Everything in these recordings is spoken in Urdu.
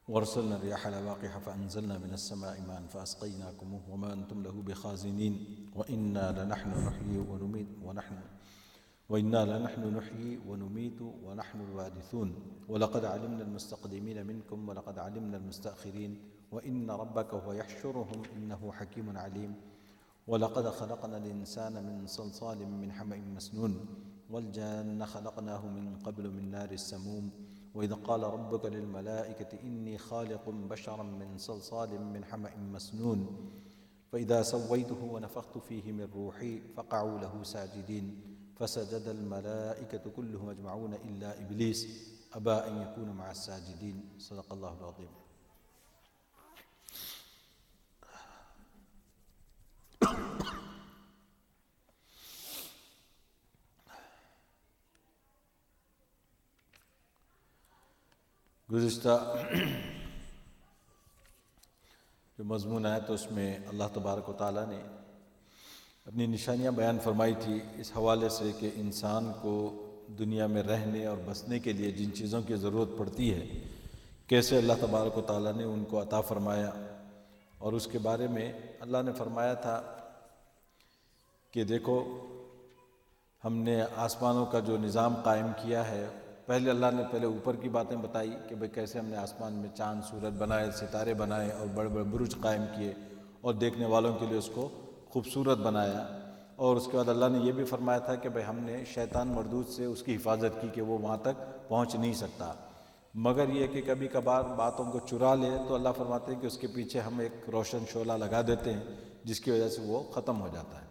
وارسلنا الرياح لواقح فأنزلنا من السماء ماء فأسقيناكموه وما أنتم له بخازنين وإنا لنحن نحيي ونميت ونحن الوارثون ولقد علمنا المستقدمين منكم ولقد علمنا المستأخرين وإن ربك هو يحشرهم إنه حكيم عليم ولقد خلقنا الإنسان من صلصال من حمأ مسنون والجان خلقناه من قبل من نار السموم وإذ قال ربك للملائكة إني خالق بشرا من صلصال من حمأ مسنون فإذا سويته ونفخت فيه من روحي فقعوا له ساجدين فسجد الملائكة كلهم أجمعون إلا إبليس أبى أن يكون مع الساجدين صدق الله العظيم۔ گزشتہ جو مضمون ہے تو اس میں اللہ تبارک و تعالیٰ نے اپنی نشانیاں بیان فرمائی تھی اس حوالے سے کہ انسان کو دنیا میں رہنے اور بسنے کے لیے جن چیزوں کی ضرورت پڑتی ہے کیسے اللہ تبارک و تعالیٰ نے ان کو عطا فرمایا، اور اس کے بارے میں اللہ نے فرمایا تھا کہ دیکھو ہم نے آسمانوں کا جو نظام قائم کیا ہے، پہلے اللہ نے اوپر کی باتیں بتائی کہ بھئی کیسے ہم نے آسمان میں چاند سورج بنائے، ستارے بنائے اور بڑے بڑے برج قائم کیے اور دیکھنے والوں کے لیے اس کو خوبصورت بنایا، اور اس کے بعد اللہ نے یہ بھی فرمایا تھا کہ بھئی ہم نے شیطان مردود سے اس کی حفاظت کی کہ وہ وہاں تک پہنچ نہیں سکتا، مگر یہ کہ کبھی کبھار باتوں کو چرا لے تو اللہ فرماتے ہیں کہ اس کے پیچھے ہم ایک روشن شعلہ لگا دیتے ہیں جس کی وجہ سے وہ ختم ہو جاتا ہے۔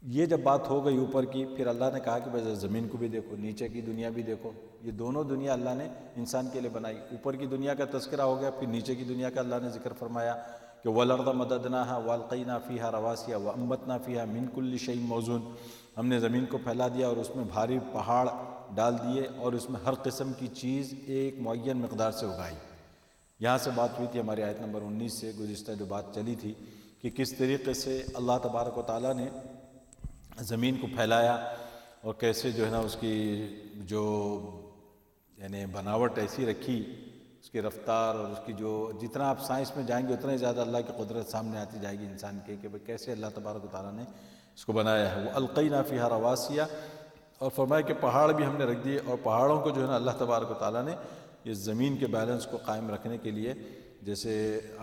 یہ جب بات ہو گئی اوپر کی، پھر اللہ نے کہا کہ بھئی زمین کو بھی دیکھو، نیچے کی دنیا بھی دیکھو، یہ دونوں دنیا اللہ نے انسان کے لیے بنائی۔ اوپر کی دنیا کا تذکرہ ہو گیا، پھر نیچے کی دنیا کا اللہ نے ذکر فرمایا کہ وَالْأَرْضَ مَدَدْنَاهَا وَأَلْقَيْنَا فِيهَا رَوَاسِيَ وَأَنبَتْنَا فِيهَا مِنْ كُلِّ شَيْءٍ مَوْزُونٍ، ہم نے زمین کو پھیلا دیا اور اس میں بھاری پہاڑ ڈال دیے اور اس میں ہر قسم کی چیز ایک معین مقدار سے اگائی۔ یہاں سے بات ہوئی تھی ہماری آیت نمبر 19 سے، گزشتہ جو بات چلی تھی کہ کس طریقے سے اللہ تبارک و تعالیٰ نے زمین کو پھیلایا اور کیسے جو ہے نا اس کی جو یعنی بناوٹ ایسی رکھی، اس کی رفتار اور اس کی جو جتنا آپ سائنس میں جائیں گے اتنا ہی زیادہ اللہ کی قدرت سامنے آتی جائے گی انسان کے کہ کیسے اللہ تبارک و تعالیٰ نے اس کو بنایا ہے۔ وَأَلْقَيْنَا فِيهَا رَوَاسِيَ، اور فرمایا کہ پہاڑ بھی ہم نے رکھ دیے، اور پہاڑوں کو جو ہے نا اللہ تبارک و تعالیٰ نے اس زمین کے بیلنس کو قائم رکھنے کے لیے، جیسے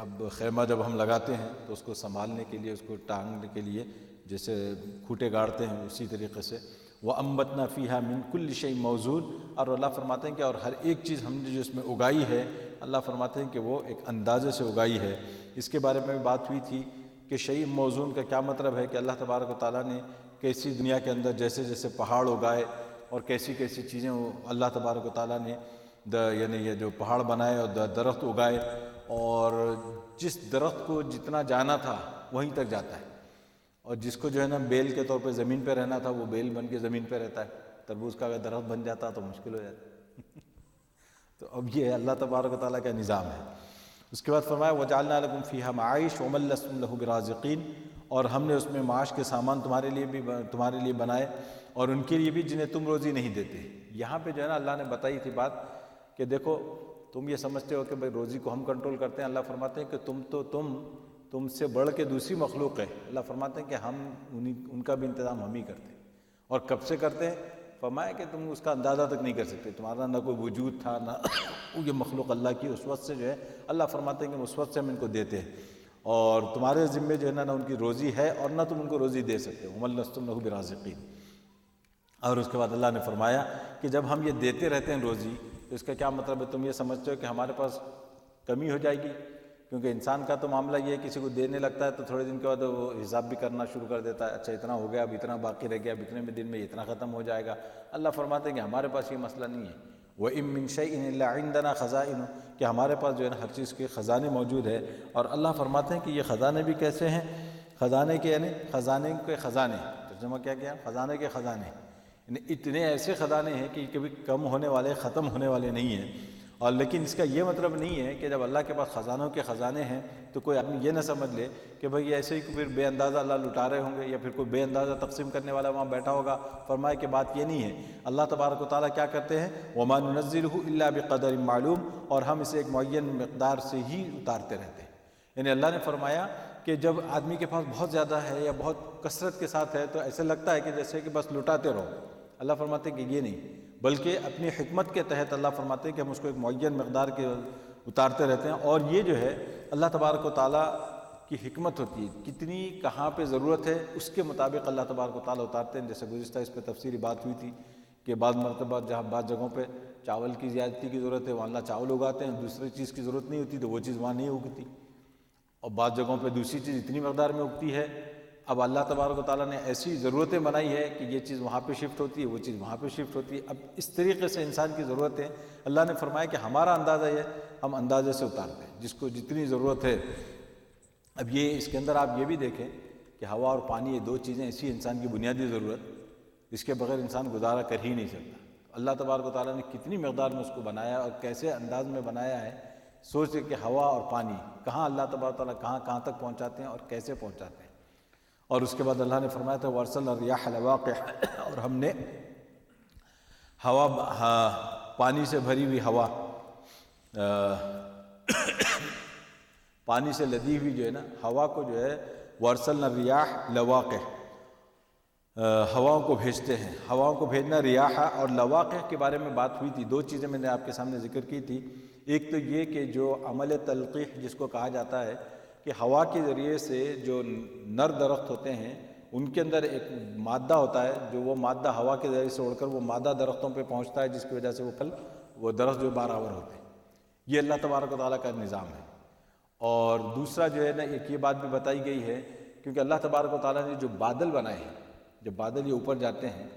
اب خیمہ جب ہم لگاتے ہیں تو اس کو سنبھالنے کے لیے، اس کو ٹانگنے کے لیے جیسے کھوٹے گاڑتے ہیں، اسی طریقے سے وَأَنبَتْنَا فِيهَا مِنْ كُلِّ شَيْءٍ مَوْزُونٍ، اور اللہ فرماتے ہیں کہ اور ہر ایک چیز ہم نے جو اس میں اگائی ہے، اللہ فرماتے ہیں کہ وہ ایک اندازے سے اگائی ہے۔ اس کے بارے میں بات ہوئی تھی کہ شیء موزون کا کیا مطلب ہے، کہ اللہ تبارک و تعالیٰ نے کیسی دنیا کے اندر جیسے جیسے پہاڑ اگائے اور کیسی کیسی چیزیں اللہ تبارک و تعالیٰ نے یعنی یہ جو پہاڑ بنائے اور درخت اگائے، اور جس درخت کو جتنا جانا تھا وہیں تک جاتا ہے، اور جس کو جو ہے نا بیل کے طور پہ زمین پہ رہنا تھا وہ بیل بن کے زمین پہ رہتا ہے۔ تربوز کا اگر درخت بن جاتا تو مشکل ہو جاتا۔ تو اب یہ اللہ تبارک و تعالیٰ کا نظام ہے۔ اس کے بعد فرمایا وَجَعَلْنَا لَكُمْ فِيهَا مَعَائِشَ وَمَن لَّسْتُمْ لَهُ بِرَازِقِينَ، اور ہم نے اس میں معاش کے سامان تمہارے لیے بنائے اور ان کے لیے بھی جنہیں تم روزی نہیں دیتے۔ یہاں پہ جو ہے نا اللہ نے بتائی تھی بات کہ دیکھو تم یہ سمجھتے ہو کہ بھئی روزی کو ہم کنٹرول کرتے ہیں، اللہ فرماتے ہیں کہ تم سے بڑھ کے دوسری مخلوق ہے۔ اللہ فرماتے ہیں کہ ہم ان کا بھی انتظام ہم ہی کرتے ہیں، اور کب سے کرتے ہیں؟ فرمایا کہ تم اس کا اندازہ تک نہیں کر سکتے، تمہارا نہ کوئی وجود تھا نہ یہ مخلوق اللہ کی، اس وقت سے جو ہے اللہ فرماتے ہیں کہ اس وقت سے ہم ان کو دیتے ہیں، اور تمہارے ذمے جو ہے نا ان کی روزی ہے اور نہ تم ان کو روزی دے سکتے ہو، وَمَن لَّسْتُمْ لَهُ بِرَازِقِينَ۔ اور اس کے بعد اللہ نے فرمایا کہ جب ہم یہ دیتے رہتے ہیں روزی تو اس کا کیا مطلب ہے؟ تم یہ سمجھتے ہو کہ ہمارے پاس کمی ہو جائے گی؟ کیونکہ انسان کا تو معاملہ یہ ہے، کسی کو دینے لگتا ہے تو تھوڑے دن کے بعد وہ حساب بھی کرنا شروع کر دیتا ہے، اچھا اتنا ہو گیا، اب اتنا باقی رہ گیا، اب اتنے میں دن میں اتنا ختم ہو جائے گا۔ اللہ فرماتے ہیں کہ ہمارے پاس یہ مسئلہ نہیں ہے، وَإِن مِّن شَيْءٍ إِلَّا عِندَنَا خَزَائِنُهُ، کہ ہمارے پاس جو ہے نا ہر چیز کے خزانے موجود ہے۔ اور اللہ فرماتے ہیں کہ یہ خزانے بھی کیسے ہیں؟ خزانے کے یعنی خزانے کے خزانے، ترجمہ کیا خزانے کے خزانے، یعنی اتنے ایسے خزانے ہیں کہ کبھی کم ہونے والے، ختم ہونے والے نہیں ہیں۔ اور لیکن اس کا یہ مطلب نہیں ہے کہ جب اللہ کے پاس خزانوں کے خزانے ہیں تو کوئی آدمی یہ نہ سمجھ لے کہ بھئی ایسے ہی پھر بے اندازہ اللہ لٹا رہے ہوں گے یا پھر کوئی بے اندازہ تقسیم کرنے والا وہاں بیٹھا ہوگا۔ فرمائے کہ بات یہ نہیں ہے، اللہ تبارک و تعالیٰ کیا کرتے ہیں، وَمَا نُنَزِّلُهُ إِلَّا بِقَدَرٍ معلوم، اور ہم اسے ایک معین مقدار سے ہی اتارتے رہتے ہیں۔ یعنی اللہ نے فرمایا کہ جب آدمی کے پاس بہت زیادہ ہے یا بہت کثرت کے ساتھ ہے تو ایسے لگتا ہے کہ جیسے کہ بس لٹاتے رہو۔ اللہ فرماتے ہیں کہ یہ نہیں، بلکہ اپنی حکمت کے تحت اللہ فرماتے ہیں کہ ہم اس کو ایک معین مقدار کے اتارتے رہتے ہیں، اور یہ جو ہے اللہ تبارک و تعالیٰ کی حکمت ہوتی ہے، کتنی کہاں پہ ضرورت ہے اس کے مطابق اللہ تبارک و تعالیٰ اتارتے ہیں۔ جیسے گزشتہ اس پہ تفصیلی بات ہوئی تھی کہ بعض مرتبہ جہاں بعض جگہوں پہ چاول کی زیادتی کی ضرورت ہے وہاں اللہ چاول اگاتے ہیں، دوسری چیز کی ضرورت نہیں ہوتی تو وہ چیز وہاں نہیں اگتی، اور بعض جگہوں پہ دوسری چیز اتنی مقدار میں اگتی ہے۔ اب اللہ تبارک و تعالیٰ نے ایسی ضرورتیں بنائی ہے کہ یہ چیز وہاں پہ شفٹ ہوتی ہے، وہ چیز وہاں پہ شفٹ ہوتی ہے۔ اب اس طریقے سے انسان کی ضرورت ہے، اللہ نے فرمایا کہ ہمارا اندازہ یہ ہم اندازے سے اتارتے ہیں جس کو جتنی ضرورت ہے۔ اب یہ اس کے اندر آپ یہ بھی دیکھیں کہ ہوا اور پانی، یہ دو چیزیں ایسی انسان کی بنیادی ضرورت اس کے بغیر انسان گزارا کر ہی نہیں سکتا۔ اللہ تبارک و تعالیٰ نے کتنی مقدار میں اس کو بنایا اور کیسے انداز میں بنایا ہے، سوچیں کہ ہوا اور پانی کہاں اللہ تبارک و تعالیٰ کہاں تک پہنچاتے ہیں اور کیسے پہنچاتے ہیں۔ اور اس کے بعد اللہ نے فرمایا تھا وَأَرْسَلْنَا الرِّيَاحَ لَوَاقِحَ، اور ہم نے پانی سے بھری ہوئی ہوا، پانی سے لدی ہوئی جو ہے نا ہوا کو جو ہے وَأَرْسَلْنَا الرِّيَاحَ لَوَاقِحَ، ہواؤں کو بھیجتے ہیں۔ ہواؤں کو بھیجنا ریاح اور لواقح کے بارے میں بات ہوئی تھی۔ دو چیزیں میں نے آپ کے سامنے ذکر کی تھی، ایک تو یہ کہ جو عمل تلقیح جس کو کہا جاتا ہے کہ ہوا کے ذریعے سے جو نر درخت ہوتے ہیں ان کے اندر ایک مادہ ہوتا ہے، جو وہ مادہ ہوا کے ذریعے سے اڑ کر وہ مادہ درختوں پہ پہنچتا ہے جس کی وجہ سے وہ درخت جو بارآور ہوتے ہیں۔ یہ اللہ تبارک و تعالیٰ کا نظام ہے۔ اور دوسرا جو ہے نا ایک یہ بات بھی بتائی گئی ہے کیونکہ اللہ تبارک و تعالیٰ نے جو بادل بنائے ہیں، جب بادل یہ اوپر جاتے ہیں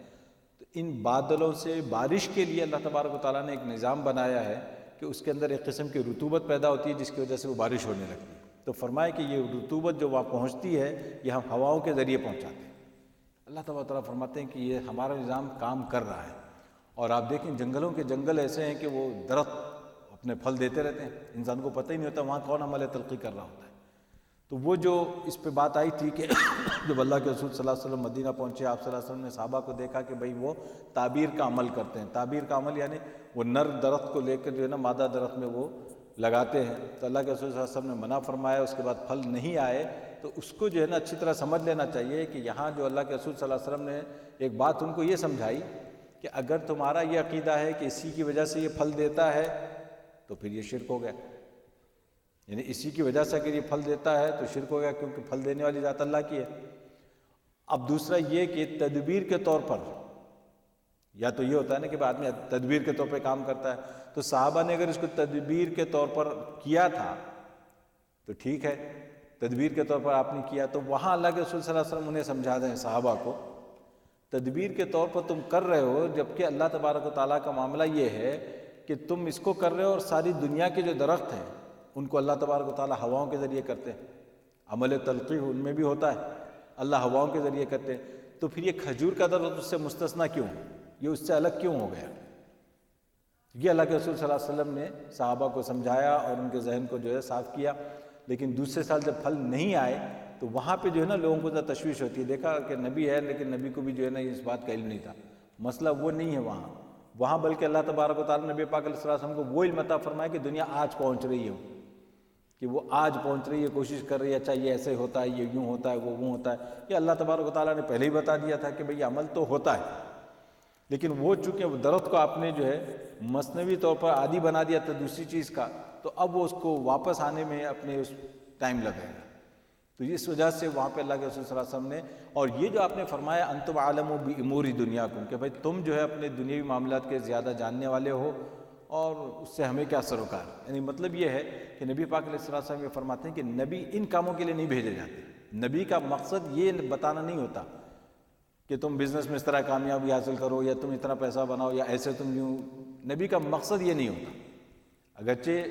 تو ان بادلوں سے بارش کے لیے اللہ تبارک و تعالیٰ نے ایک نظام بنایا ہے کہ اس کے اندر ایک قسم کی رطوبت پیدا ہوتی ہے جس کی وجہ سے وہ بارش ہونے لگتی ہے۔ تو فرمائے کہ یہ رطوبت جو وہاں پہنچتی ہے یہ ہم ہواؤں کے ذریعے پہنچاتے ہیں۔ اللہ تبارک و تعالیٰ فرماتے ہیں کہ یہ ہمارا نظام کام کر رہا ہے۔ اور آپ دیکھیں جنگلوں کے جنگل ایسے ہیں کہ وہ درخت اپنے پھل دیتے رہتے ہیں، انسان کو پتہ ہی نہیں ہوتا وہاں کون عمل تلقی کر رہا ہوتا ہے۔ تو وہ جو اس پہ بات آئی تھی کہ جب اللہ کے رسول صلی اللہ علیہ وسلم مدینہ پہنچے، آپ صلی اللہ علیہ وسلم نے صحابہ کو دیکھا کہ بھئی وہ تعبیر کا عمل کرتے ہیں۔ تعبیر کا عمل یعنی وہ نر درخت کو لے کر جو ہے نا مادہ درخت میں وہ لگاتے ہیں۔ تو اللہ کے رسول صلی اللہ علیہ وسلم نے منع فرمایا، اس کے بعد پھل نہیں آئے تو اس کو جو ہے نا اچھی طرح سمجھ لینا چاہیے کہ یہاں جو اللہ کے رسول صلی اللہ علیہ وسلم نے ایک بات ان کو یہ سمجھائی کہ اگر تمہارا یہ عقیدہ ہے کہ اسی کی وجہ سے یہ پھل دیتا ہے تو پھر یہ شرک ہو گیا، یعنی اسی کی وجہ سے اگر یہ پھل دیتا ہے تو شرک ہو گیا کیونکہ پھل دینے والی ذات اللہ کی ہے۔ اب دوسرا یہ کہ تدبیر کے طور پر، یا تو یہ ہوتا ہے نا کہ آدمی تدبیر کے طور پہ کام کرتا ہے، تو صحابہ نے اگر اس کو تدبیر کے طور پر کیا تھا تو ٹھیک ہے، تدبیر کے طور پر آپ نے کیا تو وہاں اللہ کے رسول صلی اللہ علیہ وسلم انہیں سمجھا دیں صحابہ کو تدبیر کے طور پر تم کر رہے ہو، جبکہ اللہ تبارک و تعالیٰ کا معاملہ یہ ہے کہ تم اس کو کر رہے ہو اور ساری دنیا کے جو درخت ہیں ان کو اللہ تبارک و تعالیٰ ہواؤں کے ذریعے کرتے ہیں۔ عمل تلقیح ان میں بھی ہوتا ہے، اللہ ہواؤں کے ذریعے کرتے ہیں، تو پھر یہ کھجور کا درخت اس سے مستثنیٰ کیوں، یہ اس سے الگ کیوں ہو گیا؟ یہ اللہ کے رسول صلی اللہ علیہ وسلم نے صحابہ کو سمجھایا اور ان کے ذہن کو جو ہے صاف کیا۔ لیکن دوسرے سال جب پھل نہیں آئے تو وہاں پہ جو ہے نا لوگوں کو ذرا تشویش ہوتی ہے، دیکھا کہ نبی ہے لیکن نبی کو بھی جو ہے نا اس بات کا علم نہیں تھا۔ مسئلہ وہ نہیں ہے وہاں بلکہ اللہ تبارک و تعالیٰ نے نبی پاک علیہ السلام کو وہ علم عطا فرمایا کہ دنیا آج پہنچ رہی ہے، کہ وہ آج پہنچ رہی ہے، کوشش کر رہی ہے، اچھا یہ ایسے ہوتا ہے، یہ یوں ہوتا ہے، وہ ہوتا ہے۔ یہ اللہ تبارک و تعالیٰ نے پہلے ہی بتا دیا تھا کہ بھئی عمل تو ہوتا ہے، لیکن وہ چونکہ وہ درخت کو آپ نے جو ہے مصنوعی طور پر عادی بنا دیا تھا دوسری چیز کا، تو اب وہ اس کو واپس آنے میں اپنے اس ٹائم لگے گا۔ تو اس وجہ سے وہاں پہ اللہ کے رسول صلی اللہ علیہ وسلم نے، اور یہ جو آپ نے فرمایا انتم عالم بامور دنیاکم، کہ بھائی تم جو ہے اپنے دنیاوی معاملات کے زیادہ جاننے والے ہو اور اس سے ہمیں کیا سروکار۔ یعنی مطلب یہ ہے کہ نبی پاک علیہ السلام یہ فرماتے ہیں کہ نبی ان کاموں کے لیے نہیں بھیجے جاتے۔ نبی کا مقصد یہ بتانا نہیں ہوتا کہ تم بزنس میں اس طرح کامیابی حاصل کرو یا تم اتنا پیسہ بناؤ یا ایسے تم یوں، نبی کا مقصد یہ نہیں ہوتا۔ اگرچہ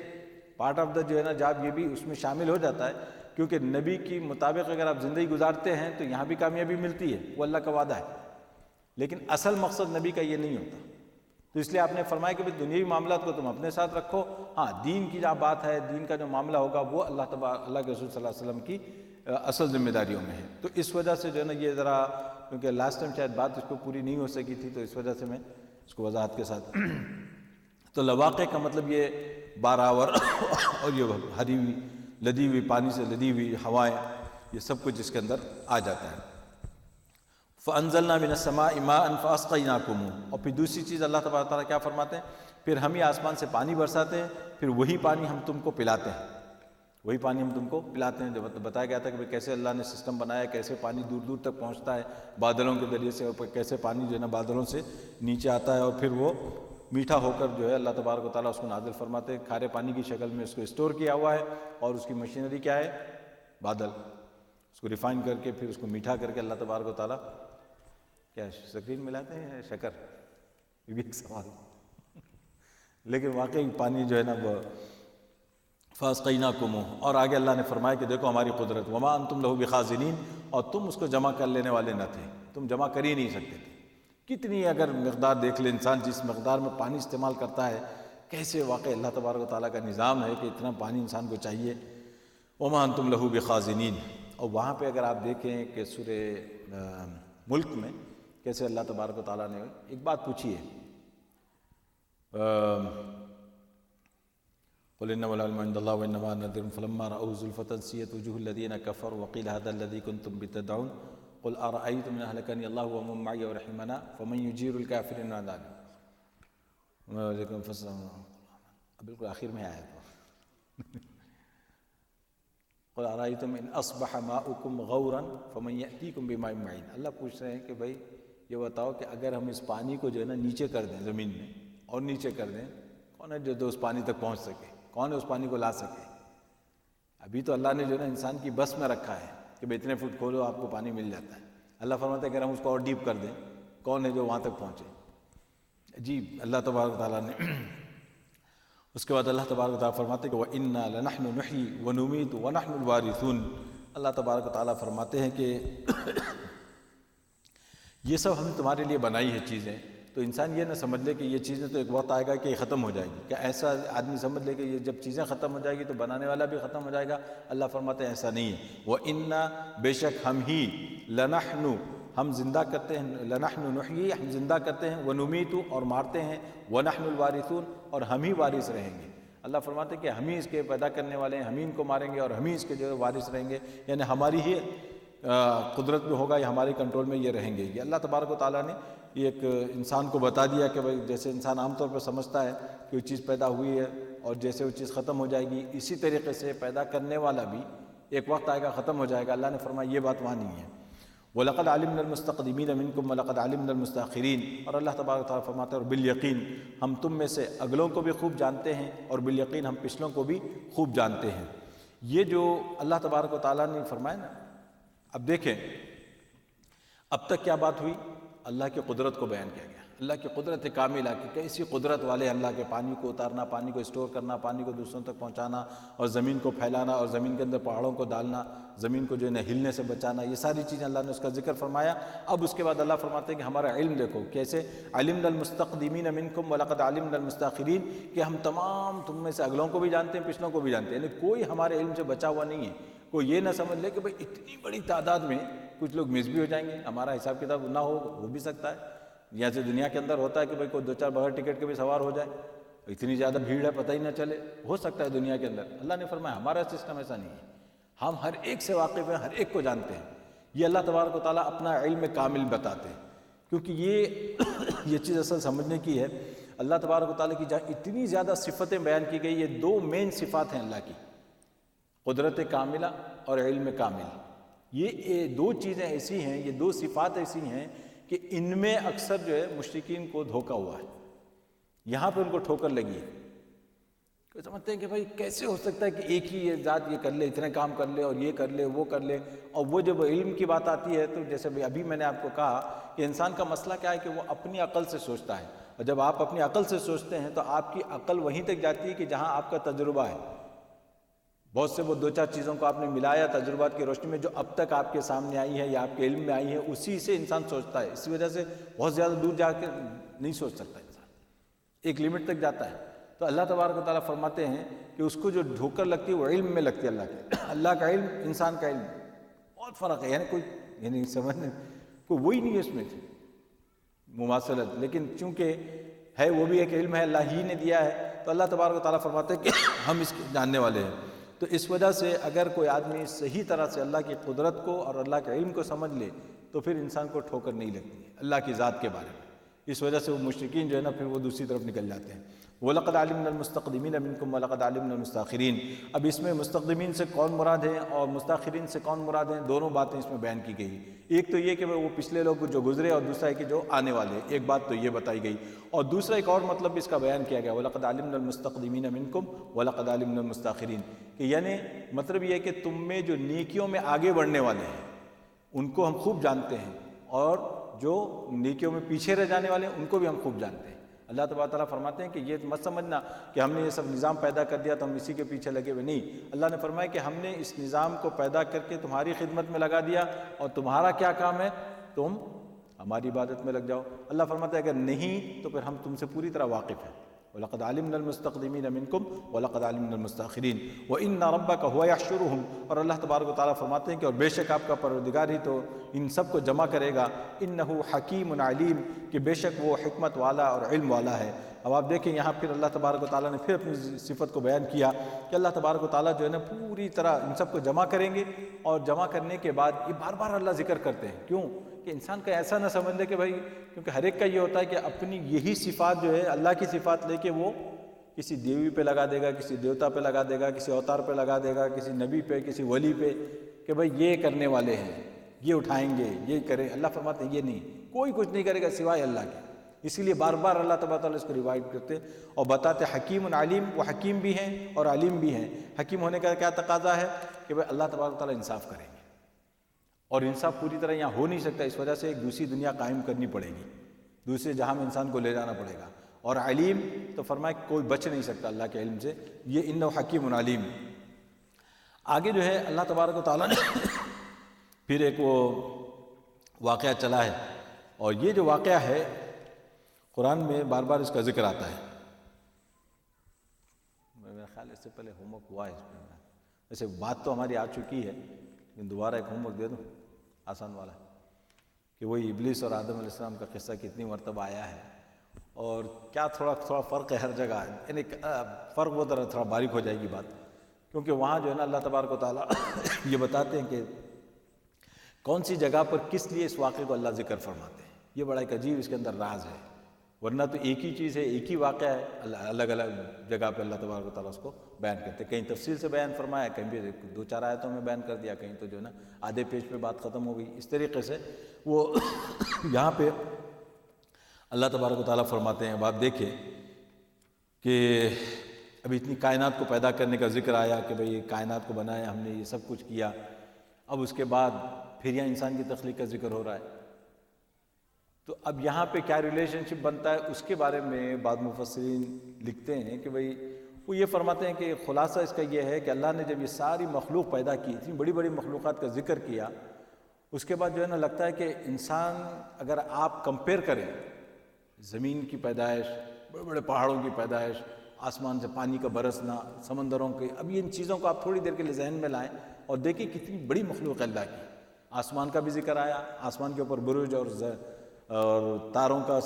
پارٹ آف دا جو ہے نا جاب یہ بھی اس میں شامل ہو جاتا ہے، کیونکہ نبی کی مطابق اگر آپ زندگی گزارتے ہیں تو یہاں بھی کامیابی ملتی ہے، وہ اللہ کا وعدہ ہے، لیکن اصل مقصد نبی کا یہ نہیں ہوتا۔ تو اس لیے آپ نے فرمایا کہ بھئی دنیاوی معاملات کو تم اپنے ساتھ رکھو، ہاں دین کی جہاں بات ہے، دین کا جو معاملہ ہوگا وہ اللہ کے رسول صلی اللہ علیہ وسلم کی اصل ذمہ داریوں میں ہے۔ تو اس وجہ سے جو ہے نا یہ ذرا، کیونکہ لاسٹ ٹائم شاید بات اس کو پوری نہیں ہو سکی تھی، تو اس وجہ سے میں اس کو وضاحت کے ساتھ تو لواقع کا مطلب یہ باراور اور یہ ہری ہوئی لدی ہوئی پانی سے لدی ہوئی ہوائیں، یہ سب کچھ اس کے اندر آ جاتا ہے۔ فَأَنزَلْنَا مِنَ السَّمَاءِ مَاءً فَأَسْقَيْنَاكُمُوهُ، اور پھر دوسری چیز اللہ تبارک تعالیٰ کیا فرماتے ہیں، پھر ہم ہی آسمان سے پانی برساتے ہیں، پھر وہی پانی ہم تم کو پلاتے ہیں، وہی پانی ہم تم کو پلاتے ہیں۔ جو بتایا گیا تھا کہ کیسے اللہ نے سسٹم بنایا، کیسے پانی دور دور تک پہنچتا ہے بادلوں کے ذریعے سے، اور کیسے پانی جو ہے نا بادلوں سے نیچے آتا ہے اور پھر وہ میٹھا ہو کر جو ہے اللہ تبارک و تعالیٰ اس کو نازل فرماتے ہیں، کھارے پانی کی شکل میں اس کو اسٹور کیا ہوا ہے، اور اس کی مشینری کیا ہے، بادل، اس کو ریفائن کر کے پھر اس کو میٹھا کر کے اللہ تبارک و تعالیٰ کیا سکرین ملاتے ہیں یا شکر، یہ بھی ایک سوال لیکن واقعی پانی جو ہے نا وہ فَأَسْقَيْنَاكُمُوهُ، اور آگے اللہ نے فرمایا کہ دیکھو ہماری قدرت، وَمَا أَنْتُمْ لَهُ بِخَازِنِينَ، اور تم اس کو جمع کر لینے والے نہ تھے، تم جمع کر ہی نہیں سکتے تھے۔ کتنی اگر مقدار دیکھ لے انسان، جس مقدار میں پانی استعمال کرتا ہے، کیسے واقعی اللہ تبارک و تعالیٰ کا نظام ہے کہ اتنا پانی انسان کو چاہیے۔ وَمَا أَنْتُمْ لَهُ بِخَازِنِينَ، اور وہاں پہ اگر آپ دیکھیں کہ سورہ ملک میں کیسے اللہ تبارک و تعالیٰ نے ایک بات پوچھی ہے، قُلْ إِنَّمَا الْعِلْمُ عِندَ اللَّهِ وَإِنَّمَا أَنَا نَذِيرٌ فَلَمَّا رَأَوْهُ زُلْفَةً سِيئَتْ وُجُوهُ الَّذِينَ كَفَرُوا وَقِيلَ هَذَا الَّذِي كُنْتُمْ بِهِ تَدَّعُونَ قُلْ أَرَأَيْتُمْ إِنْ أَهْلَكَنِيَ اللَّهُ وَمَن مَّعِيَ وَرَحِمَنَا فَمَن يُجِيرُ الْكَافِرِينَ مِنْ عَذَابٍ بالکل آخر میں آیا تو قُلْ أَرَأَيْتُمْ إِنْ أَصْبَحَ مَاؤُكُمْ غَوْرًا فَمَن يَأْتِيكُم بِمَاءٍ مَّعِينٍ۔ اللہ پوچھ رہے ہیں کہ بھائی یہ بتاؤ کہ اگر ہم اس پانی کو جو ہے نا نیچے کر دیں زمین میں، اور نیچے کر دیں، کون ہے جو اس پانی تک پہنچ سکے، کون ہے اس پانی کو لا سکے؟ ابھی تو اللہ نے جو ہے نا انسان کی بس میں رکھا ہے کہ بھائی اتنے فٹ کھولو آپ کو پانی مل جاتا ہے۔ اللہ فرماتا ہے کہ اگر ہم اس کو اور ڈیپ کر دیں، کون ہے جو وہاں تک پہنچے؟ عجیب اللہ تبارک تعالیٰ نے اس کے بعد اللہ تبارک تعالیٰ فرماتے ہیں کہ وَإِنَّا لَنَحْنُ نُحْيِي وَنُمِيتُ وَنَحْنُ الْوَارِثُونَ۔ اللہ تبارک تعالیٰ فرماتے ہیں کہ یہ سب ہم نے تمہارے لیے بنائی ہے چیزیں، تو انسان یہ نہ سمجھ لے کہ یہ چیزیں تو ایک وقت آئے گا کہ یہ ختم ہو جائے گی، کہ ایسا آدمی سمجھ لے کہ یہ جب چیزیں ختم ہو جائے گی تو بنانے والا بھی ختم ہو جائے گا۔ اللہ فرماتے ہیں ایسا نہیں ہے، وَإِنَّا، بے شک ہم ہی، لَنَحْنُ، ہم زندہ کرتے ہیں، لَنَحْنُ نُحْيِي، ہم زندہ کرتے ہیں، وَنُمِيتُ، اور مارتے ہیں، وَنَحْنُ الْوَارِثُونَ، اور ہم ہی وارث رہیں گے۔ اللہ فرماتے ہیں کہ ہم ہی اس کے پیدا کرنے والے ہیں، ہم ہی ان کو ماریں گے اور ہم ہی اس کے جو وارث رہیں گے، یعنی ہماری ہی قدرت میں ہوگا یا ہمارے کنٹرول میں یہ رہیں گے۔ یہ اللہ تبارک و تعالیٰ نے یہ ایک انسان کو بتا دیا کہ بھائی جیسے انسان عام طور پر سمجھتا ہے کہ وہ چیز پیدا ہوئی ہے اور جیسے وہ چیز ختم ہو جائے گی، اسی طریقے سے پیدا کرنے والا بھی ایک وقت آئے گا ختم ہو جائے گا۔ اللہ نے فرمایا یہ بات وہاں نہیں ہے۔ وَلَقَدْ عَلِمْنَا الْمُسْتَقْدِمِينَ مِنْكُمْ وَلَقَدْ عَلِمْنَا الْمُسْتَأْخِرِينَ، اور اللہ تبارک و تعالیٰ فرماتا ہے اور بالیقین ہم تم میں سے اگلوں کو بھی خوب جانتے ہیں، اور بالیقین ہم پچھلوں کو بھی خوب جانتے ہیں۔ یہ جو اللہ تبارک و تعالیٰ نے فرمایا نا، اب دیکھیں اب تک کیا بات ہوئی، اللہ کی قدرت کو بیان کیا گیا، اللہ کی قدرت کاملہ کہ کیسی قدرت والے اللہ کے، پانی کو اتارنا، پانی کو اسٹور کرنا، پانی کو دوسروں تک پہنچانا، اور زمین کو پھیلانا، اور زمین کے اندر پہاڑوں کو ڈالنا، زمین کو جو ہے ہلنے سے بچانا، یہ ساری چیزیں اللہ نے اس کا ذکر فرمایا۔ اب اس کے بعد اللہ فرماتے ہیں کہ ہمارا علم دیکھو کیسے، علمنا المستقدمین منکم ولقد علمنا المستاخرین، کہ ہم تمام تم میں سے اگلوں کو بھی جانتے ہیں، پچھلوں کو بھی جانتے ہیں، یعنی کوئی ہمارے علم سے بچا ہوا نہیں ہے۔ کوئی یہ نہ سمجھ لے کہ بھئی اتنی بڑی تعداد میں کچھ لوگ مس بھی ہو جائیں گے، ہمارا حساب کتاب نہ ہو بھی سکتا ہے۔ یہاں سے دنیا کے اندر ہوتا ہے کہ بھئی کوئی دو چار بغیر ٹکٹ کے بھی سوار ہو جائے، اتنی زیادہ بھیڑ ہے پتہ ہی نہ چلے، ہو سکتا ہے دنیا کے اندر۔ اللہ نے فرمایا ہمارا سسٹم ایسا نہیں ہے، ہم ہر ایک سے واقف ہیں، ہر ایک کو جانتے ہیں۔ یہ اللہ تبارک و تعالیٰ اپنا علم کامل بتاتے ہیں، کیونکہ یہ چیز اصل سمجھنے کی ہے۔ اللہ تبارک و تعالیٰ کی جہاں اتنی زیادہ صفتیں بیان کی گئی، یہ دو مین صفات ہیں اللہ کی، قدرت کاملہ اور علم کامل۔ یہ دو چیزیں ایسی ہیں، یہ دو صفات ایسی ہیں کہ ان میں اکثر جو ہے مشرکین کو دھوکہ ہوا ہے، یہاں پہ ان کو ٹھوکر لگی ہے۔ کوئی سمجھتے ہیں کہ بھائی کیسے ہو سکتا ہے کہ ایک ہی یہ ذات یہ کر لے، اتنے کام کر لے، اور یہ کر لے، وہ کر لے، اور وہ جب علم کی بات آتی ہے تو جیسے ابھی میں نے آپ کو کہا کہ انسان کا مسئلہ کیا ہے کہ وہ اپنی عقل سے سوچتا ہے، اور جب آپ اپنی عقل سے سوچتے ہیں تو آپ کی عقل وہیں تک جاتی ہے کہ جہاں آپ کا تجربہ ہے۔ بہت سے وہ دو چار چیزوں کو آپ نے ملایا تجربات کی روشنی میں، جو اب تک آپ کے سامنے آئی ہے یا آپ کے علم میں آئی ہے، اسی سے انسان سوچتا ہے۔ اس وجہ سے بہت زیادہ دور جا کے نہیں سوچ سکتا انسان۔ ایک لمٹ تک جاتا ہے۔ تو اللہ تبارک و تعالیٰ فرماتے ہیں کہ اس کو جو ٹھوکر لگتی ہے وہ علم میں لگتی ہے اللہ کے، اللہ کا علم انسان کا علم بہت فرق ہے، یعنی کوئی سمجھنے کوئی وہی نہیں ہے اس میں مماثلت، لیکن چونکہ ہے وہ بھی ایک علم ہے اللہ ہی نے دیا ہے، تو اللہ تبارک و تعالیٰ فرماتے ہیں کہ ہم اس کے جاننے والے ہیں۔ تو اس وجہ سے اگر کوئی آدمی صحیح طرح سے اللہ کی قدرت کو اور اللہ کے علم کو سمجھ لے تو پھر انسان کو ٹھوکر نہیں لگتی اللہ کی ذات کے بارے میں۔ اس وجہ سے وہ مشرکین جو ہے نا پھر وہ دوسری طرف نکل جاتے ہیں۔ وَلَقَدْ عَلِمْنَا الْمُسْتَقْدِمِينَ مِنْكُمْ وَلَقَدْ عَلِمْنَا الْمُسْتَأْخِرِينَ۔ اب اس میں مستقدمین سے کون مراد ہیں اور مستاخرین سے کون مراد ہیں، دونوں باتیں اس میں بیان کی گئی۔ ایک تو یہ کہ وہ پچھلے لوگ جو گزرے، اور دوسرا ہے کہ جو آنے والے، ایک بات تو یہ بتائی گئی، اور دوسرا ایک اور مطلب اس کا بیان کیا گیا، وَلَقَدْ عَلِمْنَا الْمُسْتَقْدِمِينَ مِنْكُمْ وَلَقَدْ عَلِمْنَا الْمُسْتَأْخِرِينَ، کہ یعنی مطلب یہ ہے کہ تم میں جو نیکیوں میں آگے بڑھنے والے ہیں ان کو ہم خوب جانتے ہیں، اور جو نیکیوں میں پیچھے رہ جانے والے ہیں ان کو بھی ہم خوب جانتے ہیں۔ اللہ تبارک تعالیٰ فرماتے ہیں کہ یہ مت سمجھنا کہ ہم نے یہ سب نظام پیدا کر دیا تو ہم اسی کے پیچھے لگے ہوئے، نہیں، اللہ نے فرمایا کہ ہم نے اس نظام کو پیدا کر کے تمہاری خدمت میں لگا دیا، اور تمہارا کیا کام ہے، تم ہماری عبادت میں لگ جاؤ۔ اللہ فرماتا ہے اگر نہیں تو پھر ہم تم سے پوری طرح واقف ہیں۔ وَلَقَدْ عَلِمْنَا الْمُسْتَقْدِمِينَ مِنْكُمْ وَلَقَدْ عَلِمْنَا الْمُسْتَأْخِرِينَ وَإِنَّ رَبَّكَ هُوَ يَحْشُرُهُمْ، اور اللہ تبارک و تعالیٰ فرماتے ہیں کہ اور بے شک آپ کا پروردگار ہی تو ان سب کو جمع کرے گا۔ إِنَّهُ حَكِيمٌ عَلِيمٌ، کہ بے شک وہ حکمت والا اور علم والا ہے۔ اب آپ دیکھیں یہاں پھر اللہ تبارک و تعالیٰ نے پھر اپنی صفت کو بیان کیا کہ اللہ تبارک و تعالیٰ جو ہے نا پوری طرح ان سب کو جمع کریں گے، اور جمع کرنے کے بعد یہ بار بار اللہ ذکر کرتے ہیں، کیوں کہ انسان کا ایسا نہ سمجھ لے کہ بھائی، کیونکہ ہر ایک کا یہ ہوتا ہے کہ اپنی یہی صفات جو ہے اللہ کی صفات لے کے وہ کسی دیوی پہ لگا دے گا، کسی دیوتا پہ لگا دے گا، کسی اوتار پہ لگا دے گا، کسی نبی پہ، کسی ولی پہ، کہ بھائی یہ کرنے والے ہیں، یہ اٹھائیں گے، یہ کریں۔ اللہ فرماتے ہیں یہ نہیں، کوئی کچھ نہیں کرے گا سوائے اللہ کے۔ اسی لیے بار بار اللہ تبارک تعالیٰ اس کو روایت کرتے اور بتاتے حکیم علیم، وہ حکیم بھی ہیں اور علیم بھی ہیں۔ حکیم ہونے کا کیا تقاضا ہے کہ بھائی اللہ تبارک تعالیٰ انصاف کریں گے، اور انصاف پوری طرح یہاں ہو نہیں سکتا، اس وجہ سے ایک دوسری دنیا قائم کرنی پڑے گی، دوسرے جہاں میں انسان کو لے جانا پڑے گا۔ اور علیم تو فرمایا کہ کوئی بچ نہیں سکتا اللہ کے علم سے، یہ انہ حکیم علیم۔ آگے جو ہے اللہ تبارک و تعالیٰ نے پھر ایک وہ واقعہ چلا ہے، اور یہ جو واقعہ ہے قرآن میں بار بار اس کا ذکر آتا ہے۔ میرا خیال اس سے پہلے ہوم ورک ہوا ہے اس میں، ویسے بات تو ہماری آ چکی ہے لیکن دوبارہ ایک ہوم ورک دے دوں آسان والا، کہ وہی ابلیس اور آدم علیہ السلام کا قصہ کتنی مرتبہ آیا ہے، اور کیا تھوڑا فرق ہے ہر جگہ، یعنی فرق وہ تھوڑا باریک ہو جائے گی بات، کیونکہ وہاں جو ہے نا اللہ تبارک و تعالیٰ یہ بتاتے ہیں کہ کون سی جگہ پر کس لیے اس واقعے کو اللہ ذکر فرماتے ہیں۔ یہ بڑا ایک عجیب اس کے اندر راز ہے، ورنہ تو ایک ہی چیز ہے، ایک ہی واقعہ ہے، الگ الگ جگہ پہ اللہ تبارک و تعالیٰ اس کو بیان کرتے ہیں، کہیں تفصیل سے بیان فرمایا، کہیں بھی 2-4 آیتوں میں بیان کر دیا، کہیں تو جو ہے نا آدھے پیج پہ بات ختم ہو گئی۔ اس طریقے سے وہ یہاں پہ اللہ تبارک و تعالیٰ فرماتے ہیں، اب آپ دیکھیں کہ ابھی اتنی کائنات کو پیدا کرنے کا ذکر آیا کہ بھئی یہ کائنات کو بنایا ہم نے، یہ سب کچھ کیا، اب اس کے بعد پھر یہاں انسان کی تخلیق کا ذکر ہو رہا ہے، تو اب یہاں پہ کیا ریلیشن شپ بنتا ہے اس کے بارے میں بعض مفسرین لکھتے ہیں کہ بھئی وہ یہ فرماتے ہیں کہ خلاصہ اس کا یہ ہے کہ اللہ نے جب یہ ساری مخلوق پیدا کی، اتنی بڑی بڑی مخلوقات کا ذکر کیا، اس کے بعد جو ہے نا لگتا ہے کہ انسان اگر آپ کمپیئر کریں زمین کی پیدائش، بڑے بڑے پہاڑوں کی پیدائش، آسمان سے پانی کا برسنا، سمندروں کے، اب ان چیزوں کو آپ تھوڑی دیر کے لیے ذہن میں لائیں اور دیکھیں کتنی بڑی مخلوق ہے اللہ کی۔ آسمان کا بھی ذکر آیا، آسمان کے اوپر برج اور تاروں کا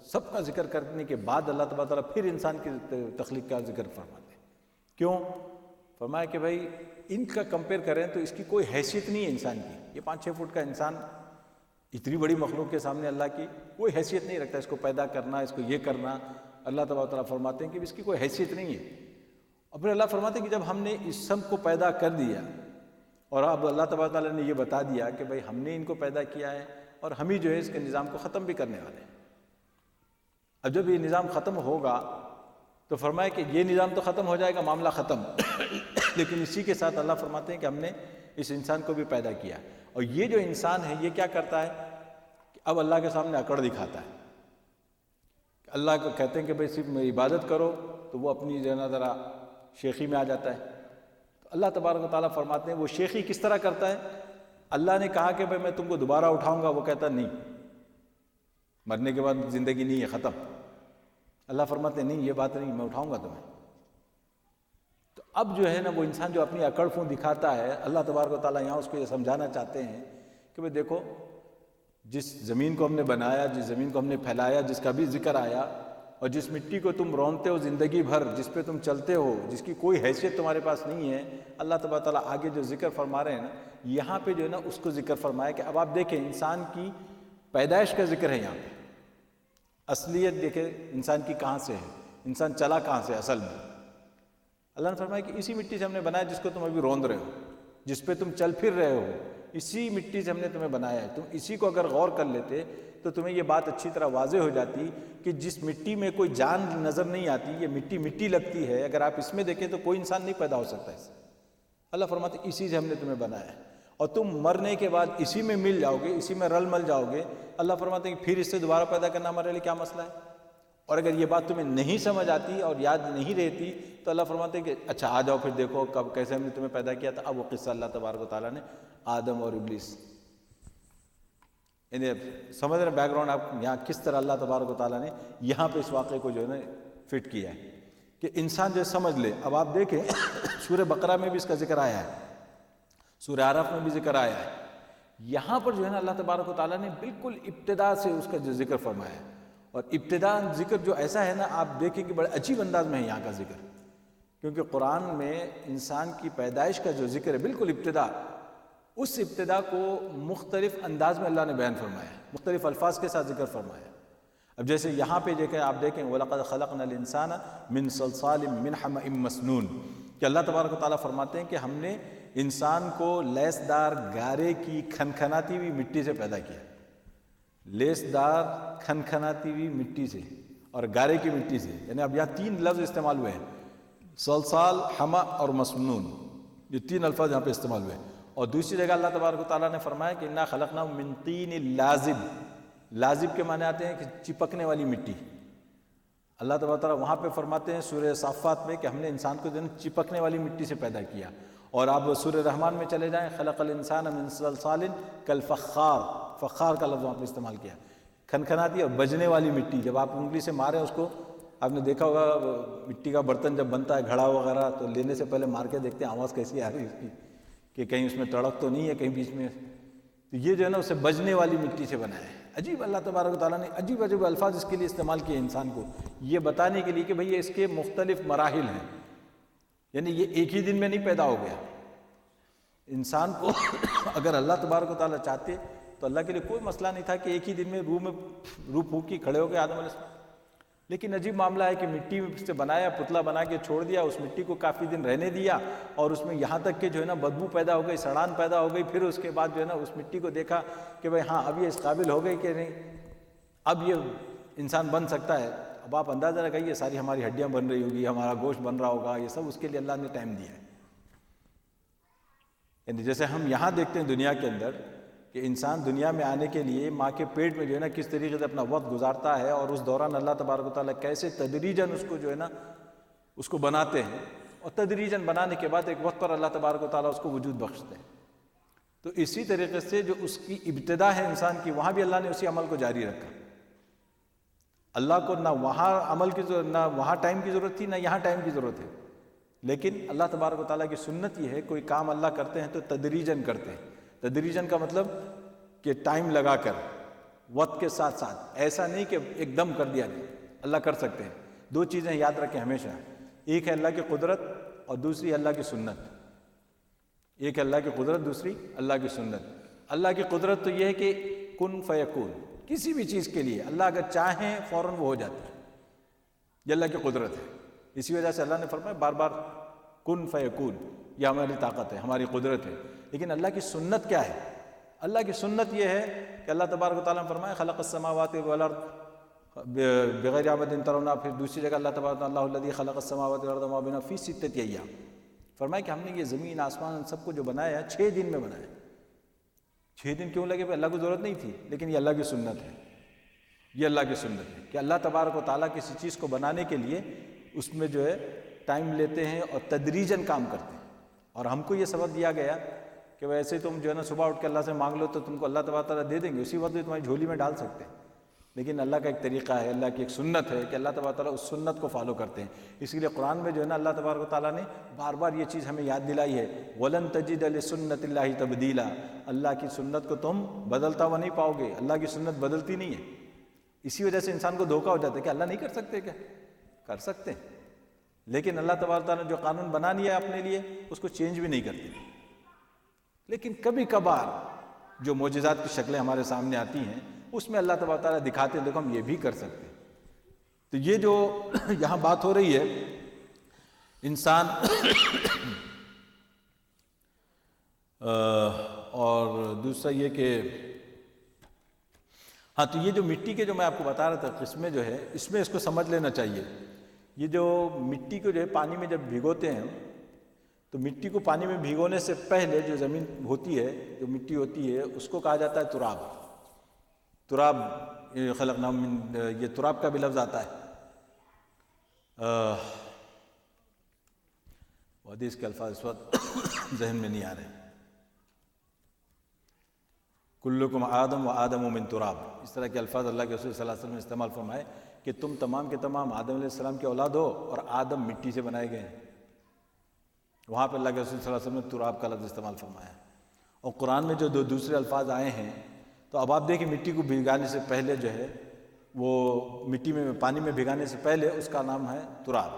سب کا ذکر کرنے کے بعد اللہ تبارک تعالیٰ پھر انسان کی تخلیق کا ذکر فرماتے ہیں۔ کیوں؟ فرمایا کہ بھائی ان کا کمپیئر کریں تو اس کی کوئی حیثیت نہیں ہے انسان کی، یہ 5-6 فٹ کا انسان اتنی بڑی مخلوق کے سامنے اللہ کی کوئی حیثیت نہیں رکھتا، اس کو پیدا کرنا، اس کو یہ کرنا، اللہ تبارک تعالیٰ فرماتے ہیں کہ اس کی کوئی حیثیت نہیں ہے۔ اور پھر اللہ فرماتے ہیں کہ جب ہم نے اس سب کو پیدا کر دیا اور اب اللہ تبارک تعالیٰ نے یہ بتا دیا کہ بھائی ہم نے ان کو پیدا کیا ہے اور ہم ہی جو ہے اس کے نظام کو ختم بھی کرنے والے ہیں۔ اب جب یہ نظام ختم ہوگا تو فرمایا کہ یہ نظام تو ختم ہو جائے گا، معاملہ ختم، لیکن اسی کے ساتھ اللہ فرماتے ہیں کہ ہم نے اس انسان کو بھی پیدا کیا، اور یہ جو انسان ہے یہ کیا کرتا ہے کہ اب اللہ کے سامنے اکڑ دکھاتا ہے۔ اللہ کو کہتے ہیں کہ بھائی صرف میری عبادت کرو تو وہ اپنی جو ہے نا ذرا شیخی میں آ جاتا ہے۔ تو اللہ تبارک و تعالیٰ فرماتے ہیں وہ شیخی کس طرح کرتا ہے؟ اللہ نے کہا کہ بھائی میں تم کو دوبارہ اٹھاؤں گا، وہ کہتا نہیں، مرنے کے بعد زندگی نہیں ہے، ختم، اللہ فرماتے نہیں یہ بات نہیں، میں اٹھاؤں گا تمہیں۔ تو اب جو ہے نا وہ انسان جو اپنی اکڑ فون دکھاتا ہے، اللہ تبارک و تعالیٰ یہاں اس کو یہ سمجھانا چاہتے ہیں کہ بھئی دیکھو، جس زمین کو ہم نے بنایا، جس زمین کو ہم نے پھیلایا، جس کا بھی ذکر آیا، اور جس مٹی کو تم رونتے ہو زندگی بھر، جس پہ تم چلتے ہو، جس کی کوئی حیثیت تمہارے پاس نہیں ہے، اللہ تبارک و تعالیٰ آگے جو ذکر فرما رہے ہیں نا، یہاں پہ جو ہے نا اس کو ذکر فرمایا کہ اب آپ دیکھیں انسان کی پیدائش کا ذکر ہے یہاں پہ، اصلیت دیکھیں انسان کی کہاں سے ہے، انسان چلا کہاں سے اصل میں۔ اللہ نے فرمایا کہ اسی مٹی سے ہم نے بنایا جس کو تم ابھی روند رہے ہو، جس پہ تم چل پھر رہے ہو، اسی مٹی سے ہم نے تمہیں بنایا ہے۔ تم اسی کو اگر غور کر لیتے تو تمہیں یہ بات اچھی طرح واضح ہو جاتی کہ جس مٹی میں کوئی جان نظر نہیں آتی، یہ مٹی مٹی لگتی ہے، اگر آپ اس میں دیکھیں تو کوئی انسان نہیں پیدا ہو سکتا اس سے۔ اللہ فرماتے اسی سے ہم نے تمہیں بنایا ہے، اور تم مرنے کے بعد اسی میں مل جاؤ گے، اسی میں رل مل جاؤ گے۔ اللہ فرماتے ہیں کہ پھر اس سے دوبارہ پیدا کرنا ہمارے لیے کیا مسئلہ ہے؟ اور اگر یہ بات تمہیں نہیں سمجھ آتی اور یاد نہیں رہتی تو اللہ فرماتے ہیں کہ اچھا آ جاؤ پھر دیکھو کب کیسے ہم نے تمہیں پیدا کیا تھا۔ اب وہ قصہ اللہ تبارک و تعالیٰ نے آدم اور ابلیس، یعنی سمجھ رہے بیک گراؤنڈ آپ یہاں کس طرح اللہ تبارک و تعالیٰ نے یہاں پہ اس واقعے کو جو ہے نا فٹ کیا ہے کہ انسان جو سمجھ لے۔ اب آپ دیکھیں سورہ بقرہ میں بھی اس کا ذکر آیا ہے، سورہ اعراف میں بھی ذکر آیا ہے، یہاں پر جو ہے نا اللہ تبارک و تعالیٰ نے بالکل ابتدا سے اس کا جو ذکر فرمایا ہے، اور ابتدا ذکر جو ایسا ہے نا آپ دیکھیں کہ بڑے عجیب انداز میں ہے یہاں کا ذکر، کیونکہ قرآن میں انسان کی پیدائش کا جو ذکر ہے بالکل ابتدا، اس ابتدا کو مختلف انداز میں اللہ نے بیان فرمایا ہے، مختلف الفاظ کے ساتھ ذکر فرمایا ہے۔ اب جیسے یہاں پہ دیکھیں آپ دیکھیں وَلَقَدْ خَلَقْنَا الْإِنسَانَ مِنْ صَلْصَالٍ مِّنْ حَمَإٍ مَسْنُونٍ، کہ اللہ تبارک و تعالیٰ فرماتے ہیں کہ ہم نے انسان کو لیس دار گارے کی کھنکھناتی ہوئی مٹی سے پیدا کیا، لیس دار کھنکھناتی ہوئی مٹی سے اور گارے کی مٹی سے، یعنی اب یہاں تین لفظ استعمال ہوئے ہیں، صلصال، حما اور مسنون، یہ تین الفاظ یہاں پہ استعمال ہوئے ہیں۔ اور دوسری جگہ اللہ تبارک و تعالیٰ نے فرمایا کہ اِنَّا خَلَقْنَاهُم مِّن طِینٍ لَازِب، لازب کے معنی آتے ہیں کہ چپکنے والی مٹی۔ اللہ تبارک و تعالیٰ وہاں پہ فرماتے ہیں سورہ صافات میں کہ ہم نے انسان کو چپکنے والی مٹی سے پیدا کیا، اور آپ سورہ رحمان میں چلے جائیں خلق الانسان من صلصال کالفخار، فخار کا لفظ وہاں پہ استعمال کیا، کھنکھناتی اور بجنے والی مٹی۔ جب آپ انگلی سے ماریں اس کو، آپ نے دیکھا ہوگا مٹی کا برتن جب بنتا ہے گھڑا وغیرہ تو لینے سے پہلے مار کے دیکھتے ہیں آواز کیسی آ رہی ہے اس کی، کہ کہیں اس میں تڑک تو نہیں ہے کہیں بیچ میں، تو یہ جو ہے نا اسے بجنے والی مٹی سے بنایا ہے۔ عجیب اللہ تبارک و تعالیٰ نے عجیب عجیب الفاظ اس کے لیے استعمال کیے انسان کو، یہ بتانے کے لیے کہ بھئی یہ اس کے مختلف مراحل ہیں، یعنی یہ ایک ہی دن میں نہیں پیدا ہو گیا۔ انسان کو اگر اللہ تبارک و تعالیٰ چاہتے تو اللہ کے لیے کوئی مسئلہ نہیں تھا کہ ایک ہی دن میں روح پھونکی کھڑے ہو گئے آدم علیہ السلام، لیکن عجیب معاملہ ہے کہ مٹی سے بنایا، پتلا بنا کے چھوڑ دیا، اس مٹی کو کافی دن رہنے دیا، اور اس میں یہاں تک کہ جو ہے نا بدبو پیدا ہو گئی، سڑان پیدا ہو گئی، پھر اس کے بعد جو ہے نا اس مٹی کو دیکھا کہ بھئی ہاں اب یہ اس قابل ہو گئی کہ نہیں، اب یہ انسان بن سکتا ہے۔ اب آپ اندازہ لگائیے ساری ہماری ہڈیاں بن رہی ہوگی، ہمارا گوشت بن رہا ہوگا، یہ سب اس کے لیے اللہ نے ٹائم دیا ہے۔ یعنی جیسے ہم یہاں دیکھتے ہیں دنیا کے اندر کہ انسان دنیا میں آنے کے لیے ماں کے پیٹ میں جو ہے نا کس طریقے سے اپنا وقت گزارتا ہے، اور اس دوران اللہ تبارک و تعالیٰ کیسے تدریجاً اس کو جو ہے نا اس کو بناتے ہیں، اور تدریجاً بنانے کے بعد ایک وقت پر اللہ تبارک و تعالیٰ اس کو وجود بخشتے ہیں۔ تو اسی طریقے سے جو اس کی ابتدا ہے انسان کی، وہاں بھی اللہ نے اسی عمل کو جاری رکھا۔ اللہ کو نہ وہاں عمل کی ضرورت، نہ وہاں ٹائم کی ضرورت تھی، نہ یہاں ٹائم کی ضرورت ہے، لیکن اللہ تبارک و تعالیٰ کی سنت یہ ہے کوئی کام اللہ کرتے ہیں تو تدریجاً کرتے ہیں۔ تدریجاً کا مطلب کہ ٹائم لگا کر، وقت کے ساتھ ساتھ، ایسا نہیں کہ ایک دم کر دیا نہیں، اللہ کر سکتے ہیں۔ دو چیزیں یاد رکھیں ہمیشہ، ایک ہے اللہ کی قدرت اور دوسری اللہ کی سنت۔ ایک ہے اللہ کی قدرت، دوسری اللہ کی سنت۔ اللہ کی قدرت تو یہ ہے کہ کن فیکون، کسی بھی چیز کے لیے اللہ اگر چاہیں فوراً وہ ہو جاتا ہے، یہ اللہ کی قدرت ہے۔ اسی وجہ سے اللہ نے فرمایا بار بار کن فیکون، یہ ہماری طاقت ہے، ہماری قدرت ہے۔ لیکن اللہ کی سنت کیا ہے؟ اللہ کی سنت یہ ہے کہ اللہ تبارک و تعالیٰ نے فرمایا خلق السماوات والارض بغیر عمد ترونها، پھر دوسری جگہ اللہ تبارک اللہ الذی خلق السماوات والارض وما بینہما فی ستۃ ایام، فرمایا کہ ہم نے یہ زمین آسمان سب کو جو بنایا 6 دن میں بنایا۔ 6 دن کیوں لگے؟ اللہ کو ضرورت نہیں تھی، لیکن یہ اللہ کی سنت ہے، یہ اللہ کی سنت ہے کہ اللہ تبارک و تعالیٰ کسی چیز کو بنانے کے لیے اس میں جو ہے ٹائم لیتے ہیں اور تدریجاً کام کرتے ہیں۔ اور ہم کو یہ سبق دیا گیا کہ ویسے تم جو ہے نا صبح اٹھ کے اللہ سے مانگ لو تو تم کو اللہ تبارک تعالیٰ دے دیں گے، اسی وقت تمہاری جھولی میں ڈال سکتے ہیں، لیکن اللہ کا ایک طریقہ ہے، اللہ کی ایک سنت ہے کہ اللہ تبارک تعالیٰ اس سنت کو فالو کرتے ہیں. اس لیے قرآن میں جو ہے نا اللہ تبارک تعالیٰ نے بار بار یہ چیز ہمیں یاد دلائی ہے، وَلَن تَجِدَ لِسُنَّتِ اللَّهِ تَبْدِيلًا. اللہ کی سنت کو تم بدلتا ہوا نہیں پاؤ گے، اللہ کی سنت بدلتی نہیں ہے. اسی وجہ سے انسان کو دھوکہ ہو جاتا ہے کہ اللہ نہیں کر سکتے کیا؟ کر سکتے ہیں، لیکن اللہ تبارک تعالیٰ نے جو قانون بنا لیا ہے اپنے لیے اس کو چینج بھی نہیں کرتے. لیکن کبھی کبھار جو معجزات کی شکلیں ہمارے سامنے آتی ہیں اس میں اللہ تبارک تعالیٰ دکھاتے ہیں دیکھو ہم یہ بھی کر سکتے ہیں. تو یہ جو یہاں بات ہو رہی ہے انسان اور دوسرا یہ کہ ہاں، تو یہ جو مٹی کے جو میں آپ کو بتا رہا تھا قسمیں جو ہے اس میں اس کو سمجھ لینا چاہیے. یہ جو مٹی کو جو ہے پانی میں جب بھگوتے ہیں تو مٹی کو پانی میں بھگونے سے پہلے جو زمین ہوتی ہے، جو مٹی ہوتی ہے، اس کو کہا جاتا ہے تراب. تراب خلقنا من، یہ تراب کا بھی لفظ آتا ہے. حدیث کے الفاظ اس وقت ذہن میں نہیں آ رہے. کلکم آدم و آدم من تراب، اس طرح کے الفاظ اللہ کے رسول صلی اللہ علیہ وسلم نے استعمال فرمائے کہ تم تمام کے تمام آدم علیہ السلام کی اولاد ہو اور آدم مٹی سے بنائے گئے ہیں. وہاں پہ اللہ کے رسول صلی اللہ علیہ وسلم نے تراب کا لفظ استعمال فرمایا. اور قرآن میں جو دوسرے الفاظ آئے ہیں تو اب آپ دیکھیں مٹی کو بھگانے سے پہلے جو ہے وہ مٹی میں پانی میں بھگانے سے پہلے اس کا نام ہے تراب.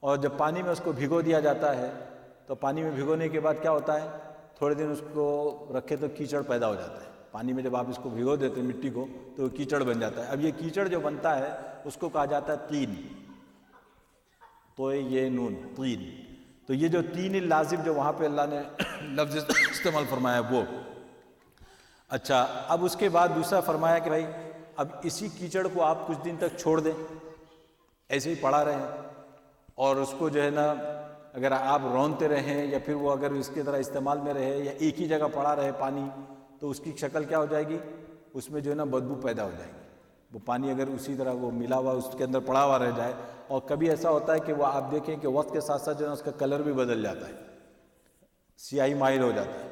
اور جب پانی میں اس کو بھگو دیا جاتا ہے تو پانی میں بھگونے کے بعد کیا ہوتا ہے، تھوڑے دن اس کو رکھے تو کیچڑ پیدا ہو جاتا ہے. پانی میں جب آپ اس کو بھگو دیتے ہیں مٹی کو تو وہ کیچڑ بن جاتا ہے. اب یہ کیچڑ جو بنتا ہے اس کو کہا جاتا ہے طین. تو یہ نون طین. تو یہ جو تین لازم جو وہاں پہ اللہ نے لفظ استعمال فرمایا وہ. اچھا، اب اس کے بعد دوسرا فرمایا کہ بھائی اب اسی کیچڑ کو آپ کچھ دن تک چھوڑ دیں، ایسے ہی پڑا رہیں اور اس کو جو ہے نا اگر آپ رونتے رہیں یا پھر وہ اگر اس کی طرح استعمال میں رہے یا ایک ہی جگہ پڑا رہے پانی، تو اس کی شکل کیا ہو جائے گی، اس میں جو ہے نا بدبو پیدا ہو جائے گی. وہ پانی اگر اسی طرح وہ ملا ہوا اس کے اندر پڑا ہوا رہ جائے. اور کبھی ایسا ہوتا ہے کہ وہ آپ دیکھیں کہ وقت کے ساتھ ساتھ جو ہے اس کا کلر بھی بدل جاتا ہے، سیاہی مائل ہو جاتا ہے.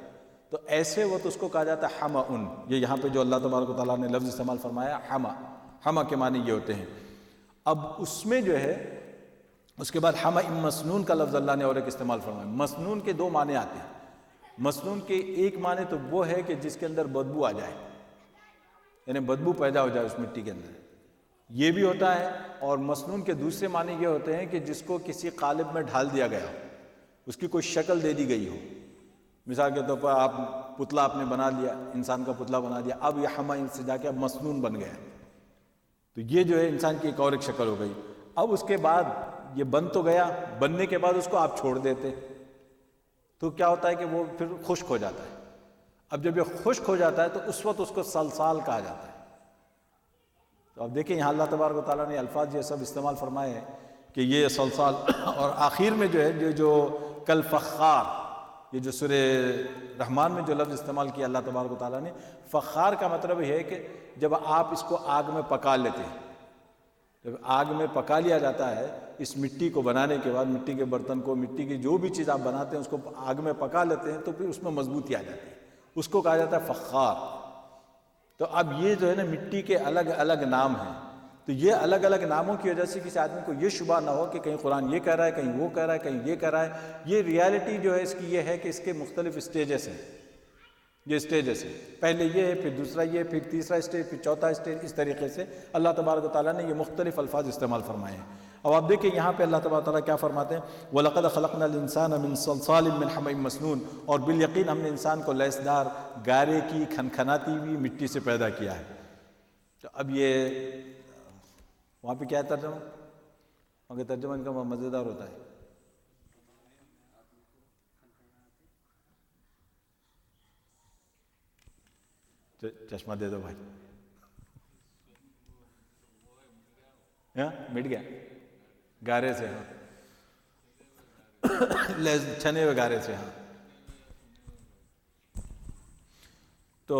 تو ایسے وقت اس کو کہا جاتا ہے حمأن. یہ یہاں پہ جو اللہ تبارک و تعالیٰ نے لفظ استعمال فرمایا حما کے معنی یہ ہوتے ہیں. اب اس میں جو ہے اس کے بعد حمأ مسنون کا لفظ اللہ نے اور ایک استعمال فرمایا. مسنون کے دو معنی آتے ہیں. مسنون کے ایک معنی تو وہ ہے کہ جس کے اندر بدبو آ جائے، یعنی بدبو پیدا ہو جائے اس مٹی کے اندر، یہ بھی ہوتا ہے. اور مسنون کے دوسرے معنی یہ ہوتے ہیں کہ جس کو کسی قالب میں ڈھال دیا گیا ہو، اس کی کوئی شکل دے دی گئی ہو. مثال کے طور پر آپ پتلا آپ نے بنا لیا، انسان کا پتلا بنا دیا، اب یہ حمأ سے جا کے اب مسنون بن گیا. تو یہ جو ہے انسان کی ایک اور ایک شکل ہو گئی. اب اس کے بعد یہ بن تو گیا، بننے کے بعد اس کو آپ چھوڑ دیتے تو کیا ہوتا ہے کہ وہ پھر خشک ہو جاتا ہے. اب جب یہ خشک ہو جاتا ہے تو اس وقت اس کو سلسال کہا جاتا ہے. تو اب دیکھیں یہاں اللہ تبارک و تعالیٰ نے الفاظ یہ سب استعمال فرمائے ہیں کہ یہ سلسال. اور آخر میں جو ہے جو کل فخار، یہ جو سورہ رحمان میں جو لفظ استعمال کیا اللہ تبارک و تعالیٰ نے، فخار کا مطلب یہ ہے کہ جب آپ اس کو آگ میں پکا لیتے ہیں، جب آگ میں پکا لیا جاتا ہے اس مٹی کو بنانے کے بعد، مٹی کے برتن کو، مٹی کی جو بھی چیز آپ بناتے ہیں اس کو آگ میں پکا لیتے ہیں تو پھر اس میں مضبوطی آ جاتی ہے، اس کو کہا جاتا ہے فخار. تو اب یہ جو ہے نا مٹی کے الگ الگ نام ہیں. تو یہ الگ الگ ناموں کی وجہ سے کسی آدمی کو یہ شبہ نہ ہو کہ کہیں قرآن یہ کہہ رہا ہے، کہیں وہ کہہ رہا ہے، کہیں یہ کہہ رہا ہے. یہ ریالٹی جو ہے اس کی یہ ہے کہ اس کے مختلف اسٹیجز ہیں. یہ اسٹیجز ہیں، پہلے یہ ہے، پھر دوسرا یہ، پھر تیسرا اسٹیج، پھر چوتھا اسٹیج. اس طریقے سے اللہ تبارک و تعالیٰ نے یہ مختلف الفاظ استعمال فرمائے ہیں. اب آپ دیکھیں یہاں پہ اللہ تبارک و تعالیٰ کیا فرماتے ہیں، وَلَقَدْ خَلَقْنَا الْإِنسَانَ مِنْ صَلْصَالٍ مِّنْ حَمَإٍ مَسْنُونٍ. اور بالیقین ہم نے انسان کو لیسدار گارے کی کھنکھناتی ہوئی مٹی سے پیدا کیا ہے. تو اب یہ وہاں پہ کیا ترجمہ، وہاں کا ترجمہ ان کا مزیدار ہوتا ہے. چشمہ دے دو بھائی. مٹ گیا گارے سے، ہاں چھنے ہوئے گارے سے. ہاں تو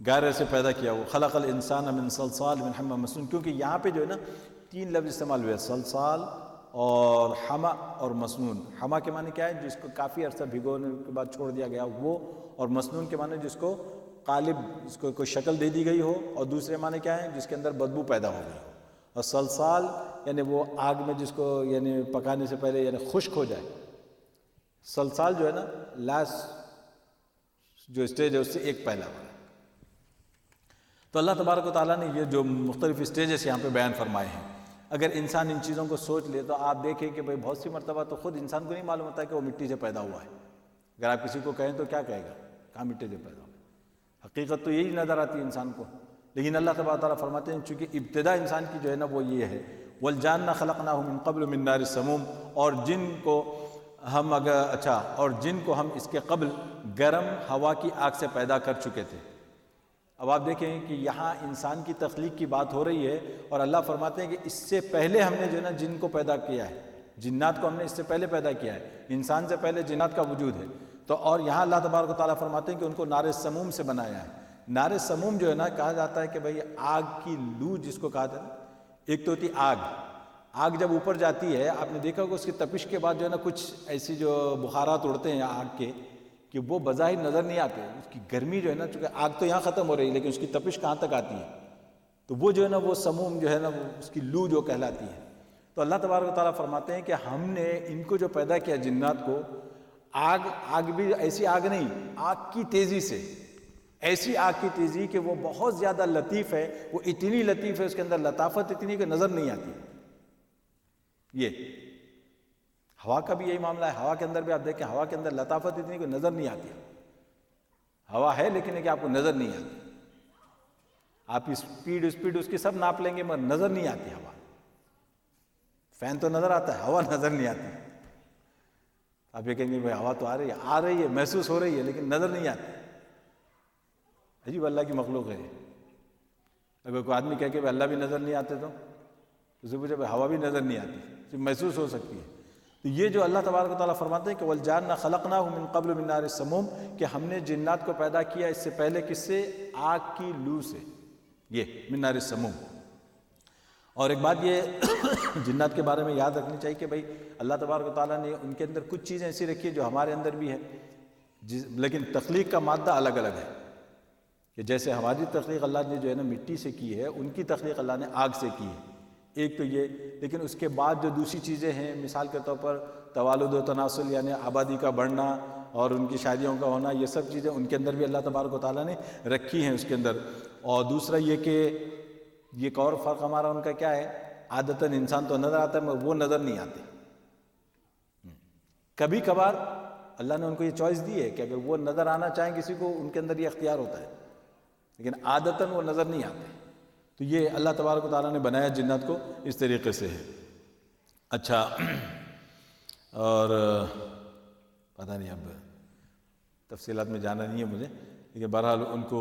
گارے سے پیدا کیا. وہ خلق الانسان من صلصال من حمأ مسنون. کیونکہ یہاں پہ جو ہے نا تین لفظ استعمال ہوئے، صلصال اور حمأ اور مسنون. حمأ کے معنی کیا ہے، جس کو کافی عرصہ بھگونے کے بعد چھوڑ دیا گیا وہ، اور مسنون کے معنی جس کو قالب، اس کو کوئی شکل دے دی گئی ہو، اور دوسرے معنی کیا ہیں؟ جس کے اندر بدبو پیدا ہو گئی ہو. اور سلسال یعنی وہ آگ میں جس کو یعنی پکانے سے پہلے یعنی خشک ہو جائے. سلسال جو ہے نا لاسٹ جو اسٹیج ہے اس سے ایک پہلا ہوا ہے. تو اللہ تبارک و تعالیٰ نے یہ جو مختلف اسٹیجز یہاں پہ بیان فرمائے ہیں، اگر انسان ان چیزوں کو سوچ لے تو آپ دیکھیں کہ بھئی بہت سی مرتبہ تو خود انسان کو نہیں معلوم ہوتا کہ وہ مٹی سے پیدا ہوا ہے. اگر آپ کسی کو کہیں تو کیا کہے گا؟ کہاں مٹی سے پیدا ہوا. حقیقت تو یہی نظر آتی ہے انسان کو. لیکن اللہ تبارک و تعالیٰ فرماتے ہیں چونکہ ابتدا انسان کی جو ہے نا وہ یہ ہے، وَالْجَانَّ خَلَقْنَاهُ مِن قَبْلُ مِن نَارِ السَّمُومِ، اور جن کو ہم اس کے قبل گرم ہوا کی آگ سے پیدا کر چکے تھے. اب آپ دیکھیں کہ یہاں انسان کی تخلیق کی بات ہو رہی ہے، اور اللہ فرماتے ہیں کہ اس سے پہلے ہم نے جو ہے نا جن کو پیدا کیا ہے، جنات کو ہم نے اس سے پہلے پیدا کیا ہے. انسان سے پہلے جنات کا وجود ہے. تو اور یہاں اللہ تبارک و تعالیٰ فرماتے ہیں کہ ان کو نار سموم سے بنایا ہے. نار سموم جو ہے نا کہا جاتا ہے کہ بھئی آگ کی لو جس کو کہا جاتا ہے. ایک تو ہوتی آگ جب اوپر جاتی ہے، آپ نے دیکھا ہوگا اس کی تپش کے بعد جو ہے نا کچھ ایسی جو بخارات اڑتے ہیں آگ کے کہ وہ بظاہر نظر نہیں آتے. اس کی گرمی جو ہے نا، چونکہ آگ تو یہاں ختم ہو رہی ہے لیکن اس کی تپش کہاں تک آتی ہے، تو وہ جو ہے نا وہ سموم جو ہے نا وہ اس کی لو جو کہلاتی ہے. تو اللہ تبارک و تعالیٰ فرماتے ہیں کہ ہم نے ان کو جو پیدا کیا جنات کو، آگ بھی ایسی آگ نہیں، آگ کی تیزی سے، ایسی آگ کی تیزی کہ وہ بہت زیادہ لطیف ہے. وہ اتنی لطیف ہے، اس کے اندر لطافت اتنی کہ نظر نہیں آتی. یہ ہوا کا بھی یہی معاملہ ہے. ہوا کے اندر بھی آپ دیکھیں، ہوا کے اندر لطافت اتنی کہ نظر نہیں آتی. ہوا ہے لیکن ہے کہ آپ کو نظر نہیں آتی. آپ اسپیڈ اس کی سب ناپ لیں گے مگر نظر نہیں آتی ہوا. فین تو نظر آتا ہے، ہوا نظر نہیں آتی. آپ یہ کہیں گے بھائی ہوا تو آ رہی ہے محسوس ہو رہی ہے لیکن نظر نہیں آتی. عجیب اللہ کی مخلوق ہے. اگر کوئی آدمی کہہ کہ بھائی اللہ بھی نظر نہیں آتے تو اسے پوچھے بھائی ہوا بھی نظر نہیں آتی، صرف محسوس ہو سکتی ہے. تو یہ جو اللہ تبارک و تعالیٰ فرماتے ہیں کہ وَالْجَانَّ خَلَقْنَاهُ مِن قَبْلُ مِن نَارِ السَّمُومِ، کہ ہم نے جنات کو پیدا کیا اس سے پہلے کس سے؟ آگ کی لو سے. یہ من نار السموم. اور ایک بات یہ جنات کے بارے میں یاد رکھنی چاہیے کہ بھئی اللہ تبارک و تعالیٰ نے ان کے اندر کچھ چیزیں ایسی رکھی ہیں جو ہمارے اندر بھی ہے، لیکن تخلیق کا مادہ الگ الگ ہے. کہ جیسے ہماری تخلیق اللہ نے جو ہے نا مٹی سے کی ہے، ان کی تخلیق اللہ نے آگ سے کی ہے. ایک تو یہ، لیکن اس کے بعد جو دوسری چیزیں ہیں، مثال کے طور پر توالد و تناسل یعنی آبادی کا بڑھنا اور ان کی شادیوں کا ہونا، یہ سب چیزیں ان کے اندر بھی اللہ تبارک و تعالیٰ نے رکھی ہیں اس کے اندر. اور دوسرا یہ کہ یہ ایک اور فرق ہمارا ان کا کیا ہے، عادتاً انسان تو نظر آتا ہے مگر وہ نظر نہیں آتے. کبھی کبھار اللہ نے ان کو یہ چوائس دی ہے کہ اگر وہ نظر آنا چاہیں کسی کو، ان کے اندر یہ اختیار ہوتا ہے، لیکن عادتاً وہ نظر نہیں آتے. تو یہ اللہ تبارک و تعالیٰ نے بنایا جنات کو اس طریقے سے ہے. اچھا، اور پتہ نہیں اب تفصیلات میں جانا نہیں ہے مجھے، لیکن بہرحال ان کو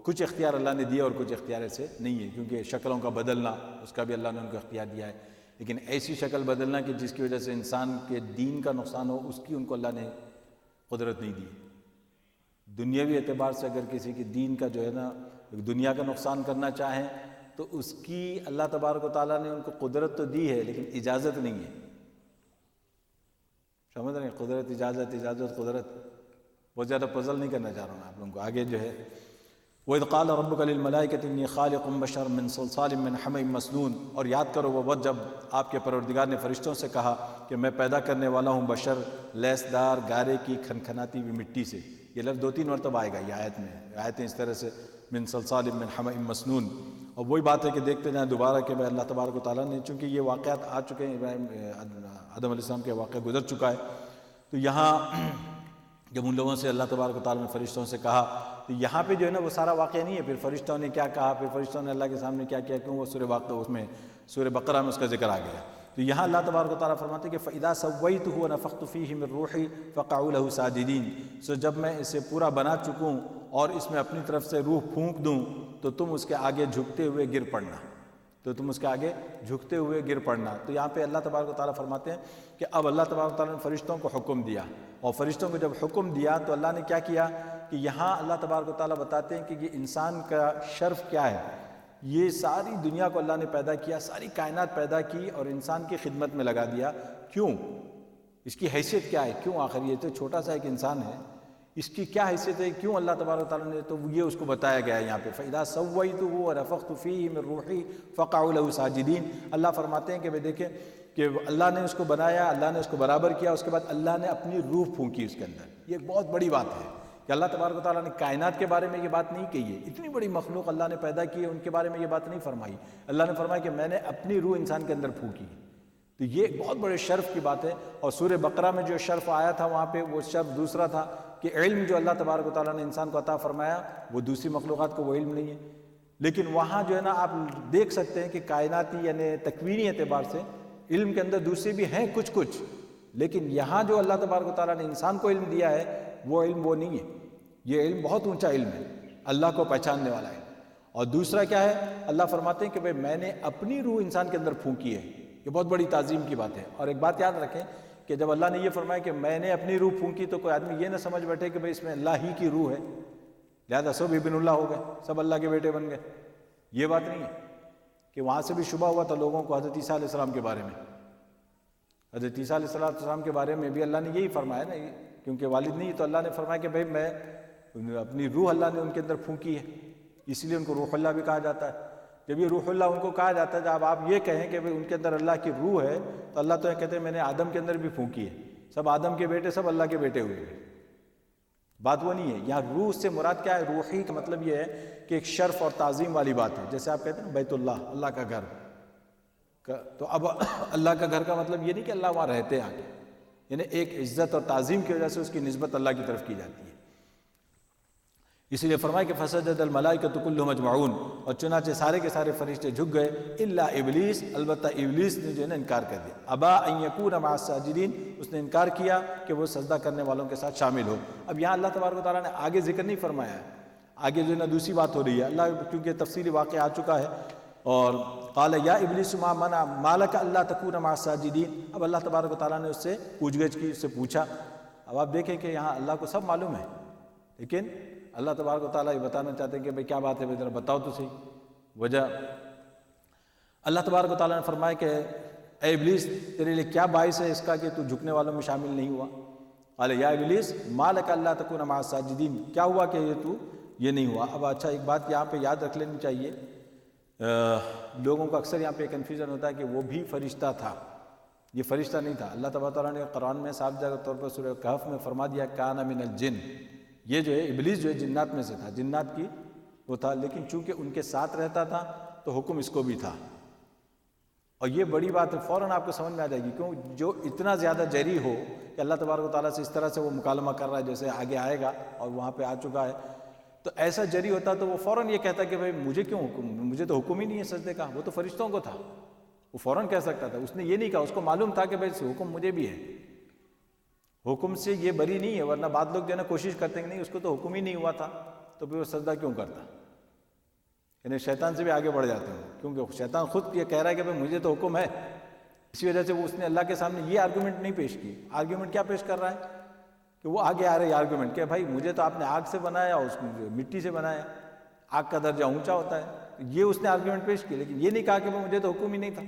کچھ اختیار اللہ نے دیا اور کچھ اختیار ایسے نہیں ہے، کیونکہ شکلوں کا بدلنا اس کا بھی اللہ نے ان کو اختیار دیا ہے. لیکن ایسی شکل بدلنا کہ جس کی وجہ سے انسان کے دین کا نقصان ہو، اس کی ان کو اللہ نے قدرت نہیں دی. دنیاوی اعتبار سے اگر کسی کی دین کا جو ہے نا دنیا کا نقصان کرنا چاہیں تو اس کی اللہ تبارک و تعالیٰ نے ان کو قدرت تو دی ہے لیکن اجازت نہیں ہے. سمجھ رہے ہیں؟ قدرت اجازت قدرت بہت زیادہ پزل نہیں کرنا چاہ رہا ہوں آپ لوگوں کو. آگے جو ہے وَإِذْ قَالَ رَبُّكَ لِلْمَلَائِكَةِ إِنِّي خَالِقٌ بَشَرًا مِّن صَلْصَالٍ مِّنْ حَمَإٍ مَّسْنُونٍ. اور یاد کرو وہ وقت جب آپ کے پروردگار نے فرشتوں سے کہا کہ میں پیدا کرنے والا ہوں بشر لیسدار گارے کی کھنکھناتی ہوئی مٹی سے. یہ لفظ 2-3 مرتبہ آئے گا یہ آیت میں. آیتیں اس طرح سے من صلصال من حمأ مسنون. اور وہی بات ہے کہ دیکھتے جائیں دوبارہ کہ اللہ تبارک و تعالیٰ نے، چونکہ یہ واقعات آ چکے ہیں، آدم علیہ السلام کے واقعہ گزر چکا ہے، تو یہاں جب ان لوگوں سے اللہ تبارک و تعالیٰ نے فرشتوں سے کہا تو یہاں پہ جو ہے نا وہ سارا واقعہ نہیں ہے پھر فرشتوں نے کیا کہا، پھر فرشتوں نے اللہ کے سامنے کیا کیا، کیوں وہ سورہ بقرہ میں اس کا ذکر آ گیا. تو یہاں اللہ تبارک و تعالیٰ فرماتے ہیں کہ فَإِذَا سَوَّيْتُهُ وَنَفَخْتُ فِيهِ مِن رُّوحِي فَقَعُوا لَهُ سَاجِدِينَ. سو جب میں اسے پورا بنا چکوں اور اس میں اپنی طرف سے روح پھونک دوں تو تم اس کے آگے جھکتے ہوئے گر پڑنا. تو یہاں پہ اللہ تبارک و تعالیٰ فرماتے ہیں کہ اب اللہ تبارک و تعالیٰ نے فرشتوں کو حکم دیا، اور فرشتوں کو جب حکم دیا تو اللہ نے کیا کیا کہ یہاں اللہ تبارک و تعالیٰ بتاتے ہیں کہ یہ انسان کا شرف کیا ہے. یہ ساری دنیا کو اللہ نے پیدا کیا، ساری کائنات پیدا کی اور انسان کی خدمت میں لگا دیا. کیوں؟ اس کی حیثیت کیا ہے؟ کیوں؟ آخر یہ تو چھوٹا سا ایک انسان ہے، اس کی کیا حیثیت ہے، کیوں اللہ تبارک و تعالیٰ نے، تو یہ اس کو بتایا گیا ہے یہاں پہ فَإِذَا سَوَّيْتُهُ وَنَفَخْتُ فِيهِ مِن رُوحِي فَقَعُوا لَهُ سَاجِدِينَ۔ اللہ فرماتے ہیں کہ دیکھیں کہ اللہ نے اس کو بنایا، اللہ نے اس کو برابر کیا، اس کے بعد اللہ نے اپنی روح پھونکی اس کے اندر۔ یہ ایک بہت بڑی بات ہے کہ اللہ تبارک و تعالیٰ نے کائنات کے بارے میں یہ بات نہیں کہی ہے، اتنی بڑی مخلوق اللہ نے پیدا کی ہے، ان کے بارے میں یہ بات نہیں فرمائی۔ اللہ نے فرمایا کہ میں نے اپنی روح انسان کے اندر پھونکی۔ تو یہ ایک بہت بڑے شرف کی بات ہے۔ اور سورہ بقرہ میں جو شرف آیا تھا وہاں پہ وہ شرف دوسرا تھا کہ علم جو اللہ تبارک و تعالیٰ نے انسان کو عطا فرمایا وہ دوسری مخلوقات کو وہ علم نہیں ہے۔ لیکن وہاں جو ہے نا آپ دیکھ سکتے ہیں کہ کائناتی یعنی تکوینی اعتبار سے علم کے اندر دوسرے بھی ہیں کچھ، لیکن یہاں جو اللہ تبارک و تعالیٰ نے انسان کو علم دیا ہے وہ علم وہ نہیں ہے۔ یہ علم بہت اونچا علم ہے، اللہ کو پہچاننے والا ہے۔ اور دوسرا کیا ہے، اللہ فرماتے ہیں کہ بھئی میں نے اپنی روح انسان کے اندر پھونکی ہے۔ یہ بہت بڑی تعظیم کی بات ہے۔ اور ایک بات یاد رکھیں کہ جب اللہ نے یہ فرمایا کہ میں نے اپنی روح پھونکی تو کوئی آدمی یہ نہ سمجھ بیٹھے کہ بھئی اس میں اللہ ہی کی روح ہے لہذا سب ابن اللہ ہو گئے، سب اللہ کے بیٹے بن گئے۔ یہ بات نہیں ہے کہ وہاں سے بھی شبہ ہوا تھا لوگوں کو حضرت عیسیٰ علیہ السلام کے بارے میں۔ حضرت عیسیٰ علیہ السلام کے بارے میں بھی اللہ نے یہی فرمایا نا، کیونکہ والد نہیں تو اللہ نے فرمایا کہ بھئی میں اپنی روح اللہ نے ان کے اندر پھونکی ہے، اس لیے ان کو روح اللہ بھی کہا جاتا ہے۔ جب یہ روح اللہ ان کو کہا جاتا ہے، جب آپ یہ کہیں کہ ان کے اندر اللہ کی روح ہے تو اللہ تو یہ کہتے ہیں میں نے آدم کے اندر بھی پھونکی ہے، سب آدم کے بیٹے سب اللہ کے بیٹے ہوئے ہیں۔ بات وہ نہیں ہے، یہاں روح سے مراد کیا ہے؟ روحی کا مطلب یہ ہے کہ ایک شرف اور تعظیم والی بات ہے۔ جیسے آپ کہتے ہیں بیت اللہ، اللہ کا گھر، تو اب اللہ کا گھر کا مطلب یہ نہیں کہ اللہ وہاں رہتے ہیں آگے، یعنی ایک عزت اور تعظیم کی وجہ سے اس کی نسبت اللہ کی طرف کی جاتی ہے۔ اس لیے فرمایا کہ فسجد الملائکۃ کلھم اجمعون، اور چنانچہ سارے کے سارے فرشتے جھک گئے الا ابلیس، البتہ ابلیس نے جو ہے نا انکار کر دیا۔ ابا ان یکون مع الساجدین، اس نے انکار کیا کہ وہ سجدہ کرنے والوں کے ساتھ شامل ہو۔ اب یہاں اللہ تبارک و تعالیٰ نے آگے ذکر نہیں فرمایا ہے، آگے جو ہے نا دوسری بات ہو رہی ہے۔ اللہ کیونکہ تفصیلی واقعہ آ چکا ہے، اور قال یا ابلیس ما لک الا تکون مع الساجدین، اب اللہ تبارک و تعالیٰ نے اس سے پوچھ گچھ کی، اس سے پوچھا۔ اب آپ دیکھیں کہ یہاں اللہ کو سب معلوم ہے، لیکن اللہ تبارک و تعالیٰ یہ بتانا چاہتے ہیں کہ بھئی کیا بات ہے، ذرا بتاؤ تو صحیح وجہ۔ اللہ تبارک و تعالیٰ نے فرمایا کہ اے ابلیس تیرے لیے کیا باعث ہے اس کا کہ تو جھکنے والوں میں شامل نہیں ہوا؟ قال یا ابلیس ما لک الا تکون مع الساجدین، کیا ہوا کہ یہ نہیں ہوا؟ اب اچھا ایک بات یہاں پہ یاد رکھ لینی چاہیے، لوگوں کو اکثر یہاں پہ کنفیوژن ہوتا ہے کہ وہ بھی فرشتہ تھا، یہ فرشتہ نہیں تھا۔ اللہ تبارک و تعالیٰ نے قرآن میں صاف جگہ طور پر سورہ کہف میں فرما دیا کان من الجن، یہ جو ہے ابلیس جو ہے جنات میں سے تھا، جنات کی وہ تھا، لیکن چونکہ ان کے ساتھ رہتا تھا تو حکم اس کو بھی تھا۔ اور یہ بڑی بات ہے، فوراً آپ کو سمجھ میں آ جائے گی، کیوں جو اتنا زیادہ جری ہو کہ اللہ تبارک و تعالیٰ سے اس طرح سے وہ مکالمہ کر رہا ہے جیسے آگے آئے گا اور وہاں پہ آ چکا ہے، تو ایسا جری ہوتا تو وہ فوراً یہ کہتا کہ بھائی مجھے کیوں حکم، مجھے تو حکم ہی نہیں ہے سجدے کا، وہ تو فرشتوں کو تھا، وہ فوراً کہہ سکتا تھا۔ اس نے یہ نہیں کہا، اس کو معلوم تھا کہ بھائی حکم مجھے بھی ہے، حکم سے یہ بری نہیں ہے، ورنہ بعض لوگ جو ہے نا کوشش کرتے ہیں کہ نہیں اس کو تو حکم ہی نہیں ہوا تھا تو پھر وہ سجدہ کیوں کرتا، یعنی شیطان سے بھی آگے بڑھ جاتے ہیں، کیونکہ شیطان خود یہ کہہ رہا ہے کہ بھائی مجھے تو حکم ہے، اسی وجہ سے وہ اس نے اللہ کے سامنے یہ آرگومنٹ نہیں پیش کی۔ آرگومنٹ کیا پیش کر رہا ہے کہ وہ آگے آ رہے آرگومنٹ کہ بھائی مجھے تو آپ نے آگ سے بنایا، اس کو مٹی سے بنایا، آگ کا درجہ اونچا ہوتا ہے، یہ اس نے آرگومنٹ پیش کی، لیکن یہ نہیں کہا کہ مجھے تو حکم ہی نہیں تھا۔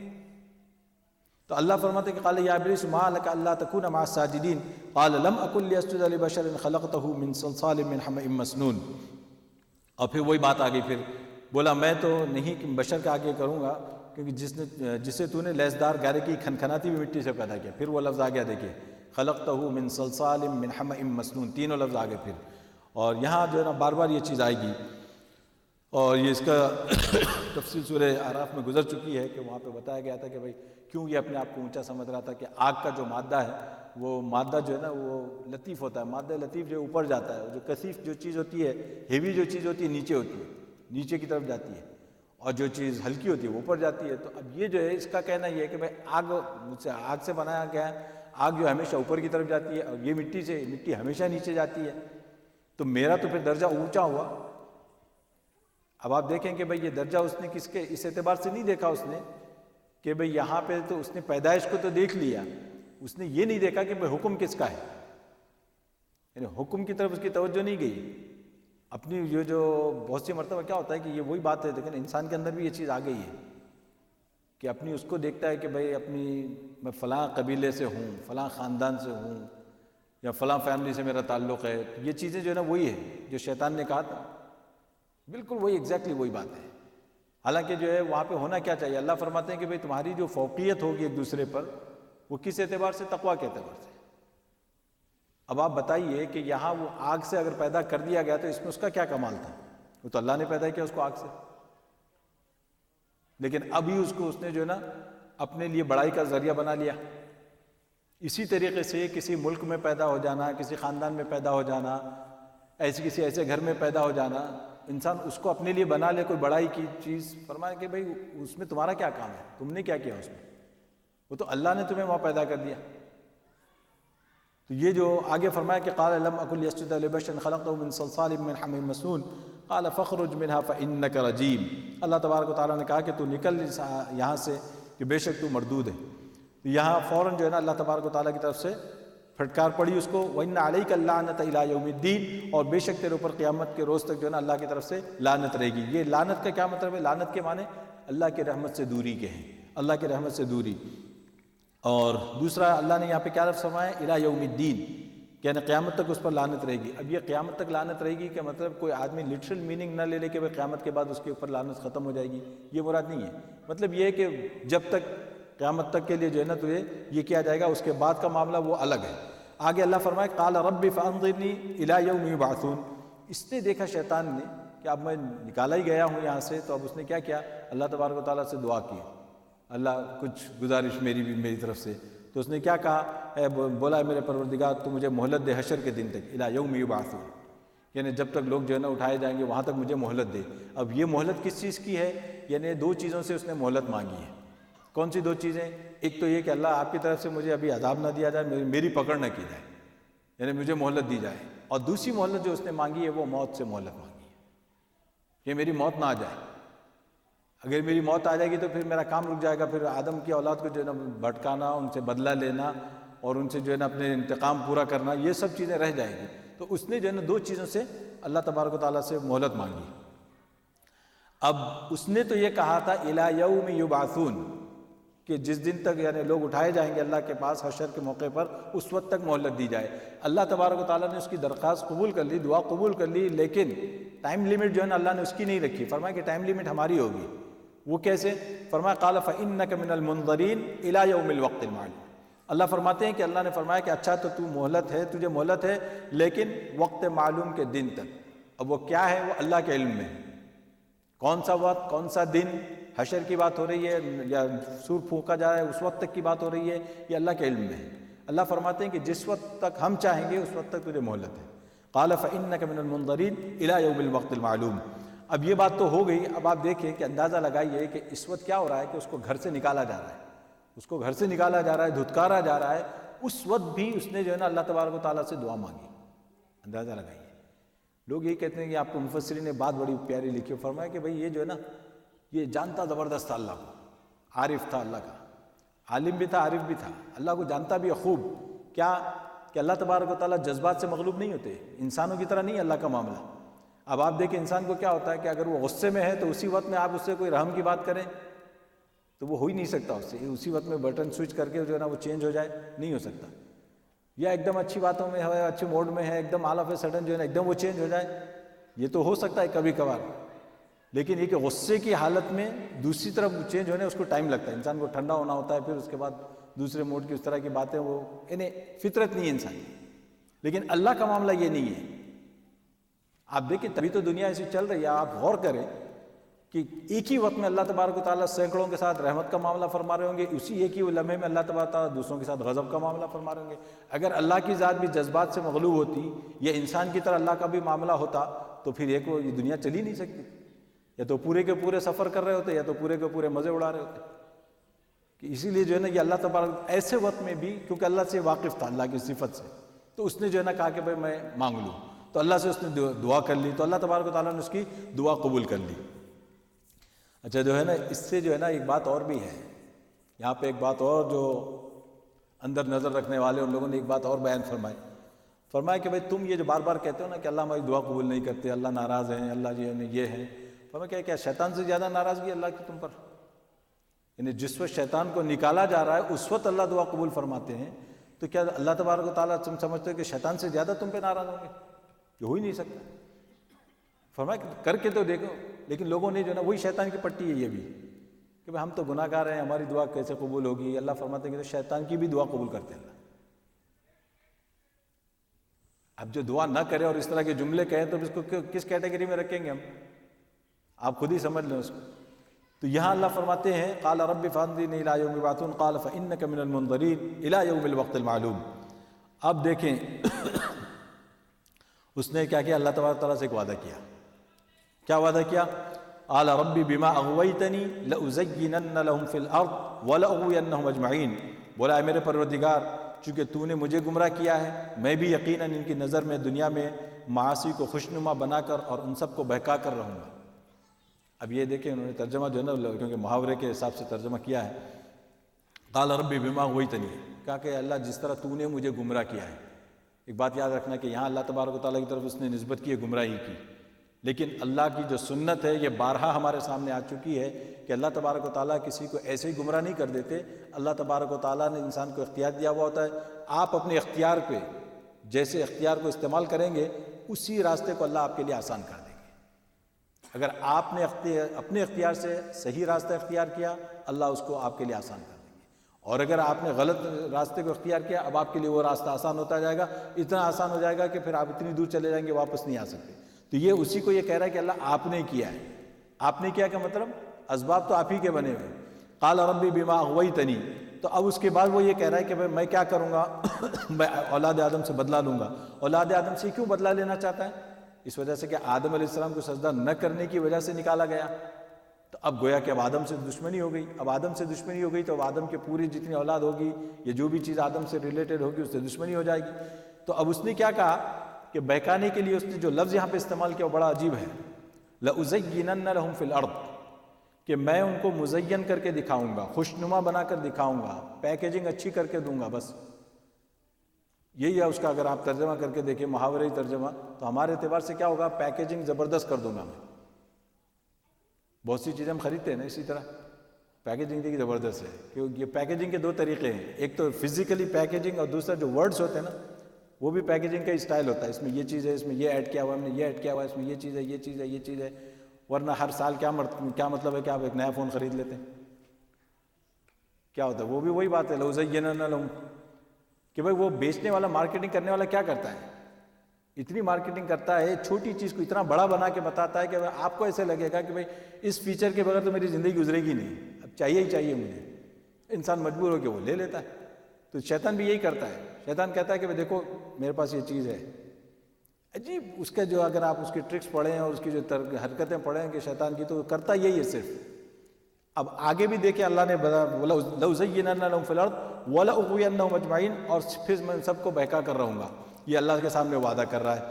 تو اللہ فرماتے کہ قال یا ابلیس ما لک الا تکون مع الساجدین قال لم اکن لاسجد لبشر خلقته من صلصال من حمأ مسنون، اور پھر وہی بات آ گئی، پھر بولا میں تو نہیں کہ بشر کا آگے کروں گا، کیونکہ جسے تو نے لیسدار گارے کی کھنکھناتی ہوئی مٹی سے پیدا کیا۔ پھر وہ لفظ آ گیا، دیکھیے خلقته من صلصال من حمأ مسنون، تینوں لفظ آ گئے پھر، اور یہاں جو ہے نا بار بار یہ چیز آئے گی، اور یہ اس کا تفصیل سورہ اعراف میں گزر چکی ہے کہ وہاں پہ بتایا گیا تھا کہ بھائی کیوں یہ اپنے آپ کو اونچا سمجھ رہا تھا کہ آگ کا جو مادہ ہے وہ مادہ جو ہے نا وہ لطیف ہوتا ہے، مادہ لطیف جو اوپر جاتا ہے، جو کثیف جو چیز ہوتی ہے، ہیوی جو چیز ہوتی ہے نیچے ہوتی ہے، نیچے کی طرف جاتی ہے، اور جو چیز ہلکی ہوتی ہے وہ اوپر جاتی ہے۔ تو اب یہ جو ہے اس کا کہنا یہ ہے کہ بھائی آگ سے بنایا گیا ہے، آگ جو ہمیشہ اوپر کی طرف جاتی ہے، اور یہ مٹی ہمیشہ نیچے جاتی ہے، تو میرا تو پھر درجہ اونچا ہوا۔ اب آپ دیکھیں کہ بھئی یہ درجہ اس نے کس کے اس اعتبار سے نہیں دیکھا اس نے کہ بھئی یہاں پہ تو اس نے پیدائش کو تو دیکھ لیا، اس نے یہ نہیں دیکھا کہ بھئی حکم کس کا ہے، یعنی حکم کی طرف اس کی توجہ نہیں گئی اپنی۔ یہ جو بہت سی مرتبہ کیا ہوتا ہے کہ یہ وہی بات ہے، لیکن انسان کے اندر بھی یہ چیز آ گئی ہے کہ اپنی اس کو دیکھتا ہے کہ بھئی اپنی میں فلاں قبیلے سے ہوں، فلاں خاندان سے ہوں، یا فلاں فیملی سے میرا تعلق ہے، یہ چیزیں جو ہے نا وہی ہے جو شیطان نے کہا تھا، بالکل وہی ایگزیکٹلی وہی بات ہے۔ حالانکہ جو ہے وہاں پہ ہونا کیا چاہیے، اللہ فرماتے ہیں کہ بھئی تمہاری جو فوقیت ہوگی ایک دوسرے پر، وہ کس اعتبار سے؟ تقویٰ کے اعتبار سے۔ اب آپ بتائیے کہ یہاں وہ آگ سے اگر پیدا کر دیا گیا تو اس میں اس کا کیا کمال تھا؟ وہ تو اللہ نے پیدا کیا اس کو آگ سے، لیکن ابھی اس نے جو ہے نا اپنے لیے بڑائی کا ذریعہ بنا لیا۔ اسی طریقے سے کسی ملک میں پیدا ہو جانا، کسی خاندان میں پیدا ہو جانا، کسی ایسے گھر میں پیدا ہو جانا، انسان اس کو اپنے لیے بنا لے کوئی بڑائی کی چیز، فرمایا کہ بھئی اس میں تمہارا کیا کام ہے، تم نے کیا کیا اس میں، وہ تو اللہ نے تمہیں وہاں پیدا کر دیا۔ تو یہ جو آگے فرمایا کہ قال لم اکن لیسجد لبشر خلقته من صلصال من حمأ مسنون قال فاخرج منها فانك رجیم۔ اللہ تبارک و تعالیٰ نے کہا کہ تو نکل یہاں سے کہ بے شک تو مردود ہے۔ تو یہاں فوراً جو ہے نا اللہ تبارک و تعالیٰ کی طرف سے پھٹکار پڑی اس کو، وَإِنَّ عَلَيْكَ اللَّعْنَةَ إِلَىٰ يَوْمِ الدِّينِ، اور بے شک تیرے اوپر قیامت کے روز تک جو ہے نا اللہ کی طرف سے لعنت رہے گی۔ یہ لعنت کا کیا مطلب ہے؟ لعنت کے معنی اللہ کی رحمت سے دوری کے ہیں، اللہ کی رحمت سے دوری۔ اور دوسرا اللہ نے یہاں پہ کیا لفظ فرمایا؟ إِلَىٰ يَوْمِ الدِّينِ، یعنی قیامت تک اس پر لعنت رہے گی۔ اب یہ قیامت تک لعنت رہے گی کہ مطلب کوئی آدمی لٹرل میننگ نہ لے لے کہ قیامت کے بعد اس کے اوپر لعنت ختم ہو جائے گی، یہ مراد نہیں ہے۔ مطلب یہ ہے کہ جب تک قیامت تک کے لیے جو ہے نا تو یہ کیا جائے گا، اس کے بعد کا معاملہ وہ الگ ہے۔ آگے اللہ فرمائے قال رب فانظرنی الی یوم یبعثون۔ اس نے دیکھا شیطان نے کہ اب میں نکالا ہی گیا ہوں یہاں سے، تو اب اس نے کیا کیا؟ اللہ تبارک و تعالیٰ سے دعا کی، اللہ کچھ گزارش میری طرف سے۔ تو اس نے کیا کہا؟ بولا میرے پروردگار تو مجھے مہلت دے حشر کے دن تک، الی یوم یبعثون، یعنی جب تک لوگ جو ہے نا اٹھائے جائیں گے وہاں تک مجھے مہلت دے۔ اب یہ مہلت کس چیز کی ہے؟ یعنی دو چیزوں سے اس نے مہلت مانگی ہے۔ کون سی دو چیزیں؟ ایک تو یہ کہ اللہ آپ کی طرف سے مجھے ابھی عذاب نہ دیا جائے، میری پکڑ نہ کی جائے، یعنی مجھے مہلت دی جائے۔ اور دوسری مہلت جو اس نے مانگی ہے وہ موت سے مہلت مانگی ہے کہ میری موت نہ آ جائے۔ اگر میری موت آ جائے گی تو پھر میرا کام رک جائے گا، پھر آدم کی اولاد کو جو ہے نا بھٹکانا، ان سے بدلہ لینا اور ان سے جو ہے نا اپنے انتقام پورا کرنا، یہ سب چیزیں رہ جائیں گی۔ تو اس نے جو ہے نا دو چیزوں سے اللہ تبارک و تعالیٰ سے مہلت مانگی۔ اب اس نے تو یہ کہا تھا الی یوم یبعثون، کہ جس دن تک یعنی لوگ اٹھائے جائیں گے اللہ کے پاس حشر کے موقع پر، اس وقت تک مہلت دی جائے۔ اللہ تبارک و تعالیٰ نے اس کی درخواست قبول کر لی، دعا قبول کر لی، لیکن ٹائم لیمٹ جو ہے نا اللہ نے اس کی نہیں رکھی۔ فرمایا کہ ٹائم لیمٹ ہماری ہوگی۔ وہ کیسے؟ فرمایا قال فإنک من المنظرین الی یوم الوقت المعلوم۔ اللہ فرماتے ہیں کہ اللہ نے فرمایا کہ اچھا تو مہلت ہے، تجھے مہلت ہے، لیکن وقت معلوم کے دن تک۔ اب وہ کیا ہے؟ وہ اللہ کے علم میں۔ کون سا وقت، کون سا دن، حشر کی بات ہو رہی ہے یا سور پھونکا جا رہا ہے اس وقت تک کی بات ہو رہی ہے، یہ اللہ کے علم میں ہے۔ اللہ فرماتے ہیں کہ جس وقت تک ہم چاہیں گے اس وقت تک تجھے مہلت ہے۔ قال فإنک من المنظرین الی یوم الوقت المعلوم۔ اب یہ بات تو ہو گئی، اب آپ دیکھیں کہ اندازہ لگائیے کہ اس وقت کیا ہو رہا ہے کہ اس کو گھر سے نکالا جا رہا ہے، اس کو گھر سے نکالا جا رہا ہے، دھتکارا جا رہا ہے۔ اس وقت بھی اس نے جو ہے نا اللہ تبارک و تعالیٰ سے دعا مانگی۔ اندازہ لگائیے۔ لوگ یہ کہتے ہیں کہ آپ کو مفسرین نے بات بڑی پیاری لکھی، فرمایا کہ بھئی یہ جو ہے نا یہ جانتا زبردست تھا اللہ کو، عارف تھا اللہ کا، عالم بھی تھا، عارف بھی تھا، اللہ کو جانتا بھی ہے خوب۔ کیا کہ اللہ تبارک و تعالیٰ جذبات سے مغلوب نہیں ہوتے، انسانوں کی طرح نہیں اللہ کا معاملہ۔ اب آپ دیکھیں انسان کو کیا ہوتا ہے کہ اگر وہ غصے میں ہے تو اسی وقت میں آپ اس سے کوئی رحم کی بات کریں تو وہ ہو ہی نہیں سکتا، اس سے اسی وقت میں بٹن سوئچ کر کے جو ہے نا وہ چینج ہو جائے، نہیں ہو سکتا۔ یا ایک دم اچھی باتوں میں ہے، اچھے موڈ میں ہے، ایک دم آل آف اے سڈن جو ہے نا ایک دم وہ چینج ہو جائے، یہ تو ہو سکتا ہے کبھی کبھار، لیکن یہ کہ غصے کی حالت میں دوسری طرف چینج ہونے اس کو ٹائم لگتا ہے، انسان کو ٹھنڈا ہونا ہوتا ہے، پھر اس کے بعد دوسرے موڈ کی اس طرح کی باتیں، وہ یعنی فطرت نہیں ہے انسان کی۔ لیکن اللہ کا معاملہ یہ نہیں ہے۔ آپ دیکھیں تبھی تو دنیا ایسی چل رہی ہے۔ آپ غور کریں کہ ایک ہی وقت میں اللہ تبارک و تعالیٰ سینکڑوں کے ساتھ رحمت کا معاملہ فرما رہے ہوں گے، اسی ایک ہی لمحے میں اللہ تبارک و تعالیٰ دوسروں کے ساتھ غضب کا معاملہ فرما رہے ہوں گے۔ اگر اللہ کی ذات بھی جذبات سے مغلوب ہوتی یا انسان کی طرح اللہ کا بھی معاملہ ہوتا تو پھر ایک یہ دنیا چل ہی نہیں سکتی، یا تو پورے کے پورے سفر کر رہے ہوتے یا تو پورے کے پورے مزے اڑا رہے ہوتے۔ کہ اسی لیے جو ہے نا یہ اللہ تبارک ایسے وقت میں بھی کیونکہ اللہ سے واقف تھا، اللہ کی صفت سے، تو اس نے جو ہے نا کہا کہ بھائی میں مانگ لوں، تو اللہ سے اس نے دعا کر لی، تو اللہ تبارک و تعالیٰ نے اس کی دعا قبول کر لی۔ اچھا جو ہے نا اس سے جو ہے نا ایک بات اور بھی ہے یہاں پہ، ایک بات اور جو اندر نظر رکھنے والے ان لوگوں نے ایک بات اور بیان فرمایا کہ بھائی تم یہ جو بار بار کہتے ہو نا کہ اللہ ہماری دعا قبول نہیں کرتے، اللہ ناراض ہیں، اللہ جی یہ ہے، فرمایا کیا شیطان سے زیادہ ناراضگی اللہ کی تم پر؟ یعنی جس وقت شیطان کو نکالا جا رہا ہے اس وقت اللہ دعا قبول فرماتے ہیں، تو کیا اللہ تبارک و تعالیٰ تم سمجھتے ہو کہ شیطان سے زیادہ تم پہ ناراض ہوں گے؟ یہ ہو ہی نہیں سکتا۔ فرمایا کہ کر کے تو دیکھو، لیکن لوگوں نے جو ہے نا، وہی شیطان کی پٹی ہے یہ بھی، کہ بھائی ہم تو گناہ گار ہیں، ہماری دعا کیسے قبول ہوگی؟ اللہ فرماتے ہیں کہ تو شیطان کی بھی دعا قبول کرتے ہیں اللہ۔ اب جو دعا نہ کرے اور اس طرح کے جملے کہیں تو اس کو کس کیٹیگری میں رکھیں گے ہم؟ آپ خود ہی سمجھ لیں اس کو۔ تو یہاں اللہ فرماتے ہیں قال رب فانظرنی الی یوم یبعثون قال فانک من المنظرین الی یوم الوقت المعلوم۔ اب دیکھیں اس نے کیا کیا، اللہ تبارک تعالیٰ سے ایک وعدہ کیا۔ کیا وعدہ کیا؟ قال رب بما اغویتنی لازینن لهم فی الارض ولاغوینہم اجمعین۔ بولا اے میرے پروردگار، چونکہ تو نے مجھے گمراہ کیا ہے، میں بھی یقیناً ان کی نظر میں دنیا میں معاصی کو خوشنما بنا کر اور ان سب کو بہکا کر رہوں گا۔ اب یہ دیکھیں انہوں نے ترجمہ جو ہے نا، کیونکہ محاورے کے حساب سے ترجمہ کیا ہے، قال رب بما اغویتنی، کہا کہ اللہ جس طرح تو نے مجھے گمراہ کیا ہے۔ ایک بات یاد رکھنا کہ یہاں اللہ تبارک و تعالیٰ کی طرف اس نے نسبت کی ہے گمراہی کی، لیکن اللہ کی جو سنت ہے یہ بارہا ہمارے سامنے آ چکی ہے کہ اللہ تبارک و تعالیٰ کسی کو ایسے ہی گمراہ نہیں کر دیتے۔ اللہ تبارک و تعالیٰ نے انسان کو اختیار دیا ہوا ہوتا ہے، آپ اپنے اختیار پہ جیسے اختیار کو استعمال کریں گے اسی راستے کو اللہ آپ کے لیے آسان کر دیں گے۔ اگر آپ نے اپنے اختیار سے صحیح راستہ اختیار کیا، اللہ اس کو آپ کے لیے آسان کر دیں گے، اور اگر آپ نے غلط راستے کو اختیار کیا، اب آپ کے لیے وہ راستہ آسان ہوتا جائے گا، اتنا آسان ہو جائے گا کہ پھر آپ اتنی دور چلے جائیں گے واپس نہیں آ سکتے۔ تو یہ اسی کو یہ کہہ رہا ہے کہ اللہ آپ نے کیا ہے۔ آپ نے کیا کا مطلب اسباب تو آپ ہی کے بنے ہوئے۔ قال ربی بما اغویتنی، تو اب اس کے بعد وہ یہ کہہ رہا ہے کہ بھائی میں کیا کروں گا، میں اولاد آدم سے بدلہ لوں گا۔ اولاد آدم سے کیوں بدلہ لینا چاہتا ہے؟ اس وجہ سے کہ آدم علیہ السلام کو سجدہ نہ کرنے کی وجہ سے نکالا گیا، تو اب گویا کہ اب آدم سے دشمنی ہو گئی۔ اب آدم سے دشمنی ہو گئی تو اب آدم کے پوری جتنی اولاد ہوگی یا جو بھی چیز آدم سے ریلیٹڈ ہوگی اس سے دشمنی ہو جائے گی۔ تو اب اس نے کیا کہا کہ بہکانے کے لیے اس نے جو لفظ یہاں پہ استعمال کیا وہ بڑا عجیب ہے، لَأُزَيِّنَنَّ لَهُمْ فِي الْأَرْضِ، کہ میں ان کو مزین کر کے دکھاؤں گا، خوشنما بنا کر دکھاؤں گا، پیکیجنگ اچھی کر کے دوں گا۔ بس یہی ہے اس کا، اگر آپ ترجمہ کر کے دیکھیں محاورے ترجمہ، تو ہمارے اعتبار سے کیا ہوگا، پیکیجنگ زبردست کر دوں گا میں۔ بہت سی چیزیں ہم خریدتے ہیں نا اسی طرح، پیکیجنگ کی زبردست ہے، کیونکہ یہ پیکیجنگ کے دو طریقے ہیں، ایک تو فزیکلی پیکیجنگ اور دوسرا جو ورڈز ہوتے ہیں نا وہ بھی پیکیجنگ کا اسٹائل ہوتا ہے، اس میں یہ چیز ہے، اس میں یہ ایڈ کیا ہوا ہے، ہم نے یہ ایڈ کیا ہوا ہے، اس میں یہ چیز ہے، یہ چیز ہے، یہ چیز ہے۔ ورنہ ہر سال کیا مطلب ہے کہ آپ ایک نیا فون خرید لیتے ہیں؟ کیا ہوتا ہے؟ وہ بھی وہی بات ہے لَأُزَيِّنَنَّ لَهُمْ، کہ بھائی وہ بیچنے والا، مارکیٹنگ کرنے والا کیا کرتا ہے؟ اتنی مارکیٹنگ کرتا ہے، چھوٹی چیز کو اتنا بڑا بنا کے بتاتا ہے کہ آپ کو ایسے لگے گا کہ بھائی اس فیچر کے بغیر تو میری زندگی گزرے گی نہیں، اب چاہیے ہی چاہیے مجھے۔ انسان مجبور ہو کے وہ لے لیتا ہے۔ تو شیطان بھی یہی کرتا ہے، شیطان کہتا ہے کہ بھائی دیکھو میرے پاس یہ چیز ہے۔ عجیب اس کا جو، اگر آپ اس کی ٹرکس پڑھیں اور اس کی جو حرکتیں پڑھیں کہ شیطان کی، تو کرتا یہی ہے صرف۔ اب آگے بھی دیکھیں اللہ نے لَأُزَيِّنَنَّ لَهُمْ فِي الْأَرْضِ وَلَأُغْوِيَنَّهُمْ أَجْمَعِينَ، اور پھر میں سب کو بہکا کر رہوں گا۔ یہ اللہ کے سامنے وعدہ کر رہا ہے۔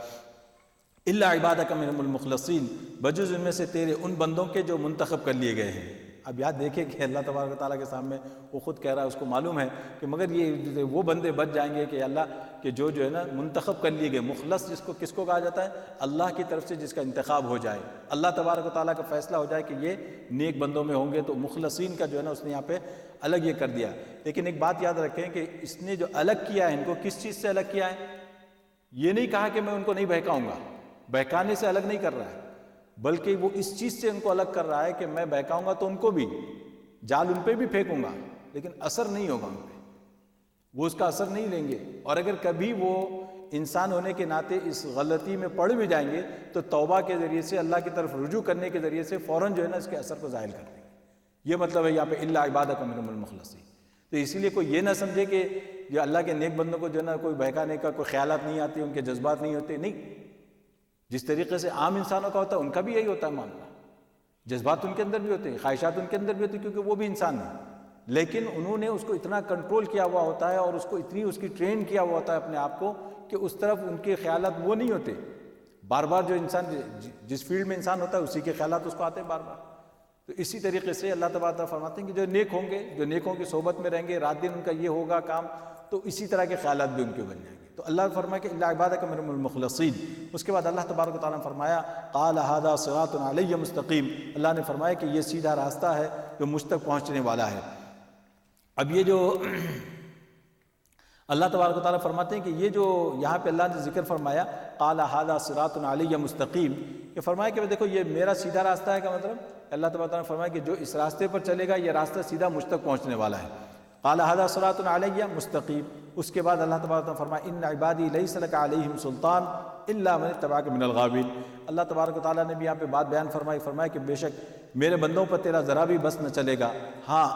إِلَّا عِبَادَكَ مِنْهُمُ الْمُخْلَصِينَ، بجز ان میں سے تیرے ان بندوں کے جو منتخب کر لیے گئے ہیں۔ اب یاد دیکھیں کہ اللہ تبارک و تعالیٰ کے سامنے وہ خود کہہ رہا ہے، اس کو معلوم ہے کہ مگر یہ وہ بندے بچ جائیں گے کہ اللہ کہ جو ہے نا منتخب کر لیے گئے۔ مخلص کس کو کہا جاتا ہے؟ اللہ کی طرف سے جس کا انتخاب ہو جائے، اللہ تبارک و تعالیٰ کا فیصلہ ہو جائے کہ یہ نیک بندوں میں ہوں گے، تو مخلصین کا جو ہے نا اس نے یہاں پہ الگ یہ کر دیا۔ لیکن ایک بات یاد رکھیں کہ اس نے جو الگ کیا ہے ان کو، کس چیز سے الگ کیا ہے؟ یہ نہیں کہا کہ میں ان کو نہیں بہکاؤں گا، بہکانے سے الگ نہیں کر رہا ہے، بلکہ وہ اس چیز سے ان کو الگ کر رہا ہے کہ میں بہکاؤں گا تو ان کو بھی جال ان پہ بھی پھینکوں گا، لیکن اثر نہیں ہوگا ان پہ، وہ اس کا اثر نہیں لیں گے۔ اور اگر کبھی وہ انسان ہونے کے ناطے اس غلطی میں پڑ بھی جائیں گے تو توبہ کے ذریعے سے، اللہ کی طرف رجوع کرنے کے ذریعے سے فوراً جو ہے نا اس کے اثر کو ظاہر کر دیں گے۔ یہ مطلب ہے یہاں پہ الا عبادک منہم المخلصین۔ تو اسی لیے کوئی یہ نہ سمجھے کہ جو اللہ کے نیک بندوں کو جو ہے نا کوئی بہکانے کا کوئی خیالات نہیں آتے، ان کے جذبات نہیں ہوتے، نہیں۔ جس طریقے سے عام انسانوں کا ہوتا ہے ان کا بھی یہی ہوتا ہے معاملہ، جذبات ان کے اندر بھی ہوتے ہیں، خواہشات ان کے اندر بھی ہوتی ہیں، کیونکہ وہ بھی انسان ہیں، لیکن انہوں نے اس کو اتنا کنٹرول کیا ہوا ہوتا ہے اور اس کو اتنی اس کی ٹرین کیا ہوا ہوتا ہے اپنے آپ کو کہ اس طرف ان کے خیالات وہ نہیں ہوتے۔ بار بار جو انسان جس فیلڈ میں انسان ہوتا ہے اسی کے خیالات اس کو آتے ہیں بار بار۔ تو اسی طریقے سے اللہ تبارک تعالیٰ فرماتے ہیں کہ جو نیک ہوں گے، جو نیکوں کی صحبت میں رہیں گے، رات دن ان کا یہ ہوگا کام، تو اسی طرح کے خیالات بھی ان کے بن جائیں گے۔ تو اللہ فرمایا کہ الا عبادک منہم المخلصین۔ اس کے بعد اللہ تبارک و تعالیٰ نے فرمایا قال ھذا صراط علی مستقیم، اللہ نے فرمایا کہ یہ سیدھا راستہ ہے جو مجھ تک پہنچنے والا ہے۔ اب یہ جو اللہ تبارک و تعالیٰ فرماتے ہیں کہ یہ جو یہاں پہ اللہ نے ذکر فرمایا قال ھذا صراط علی مستقیم، کہ فرمایا کہ دیکھو یہ میرا سیدھا راستہ ہے، کا مطلب اللہ تبارک و تعالیٰ نے فرمایا کہ جو اس راستے پر چلے گا یہ راستہ سیدھا مجھ تک پہنچنے والا ہے۔ قال ھذا صراط علی مستقیم، اس کے بعد اللہ تبارک و تعالیٰ نے فرمایا ان عبادی لیس لک علیہم سلطان الا من اتبعک من الغاوین۔ اللہ تبارک و تعالیٰ نے بھی یہاں پہ بات بیان فرمایا کہ بے شک میرے بندوں پر تیرا ذرا بھی بس نہ چلے گا، ہاں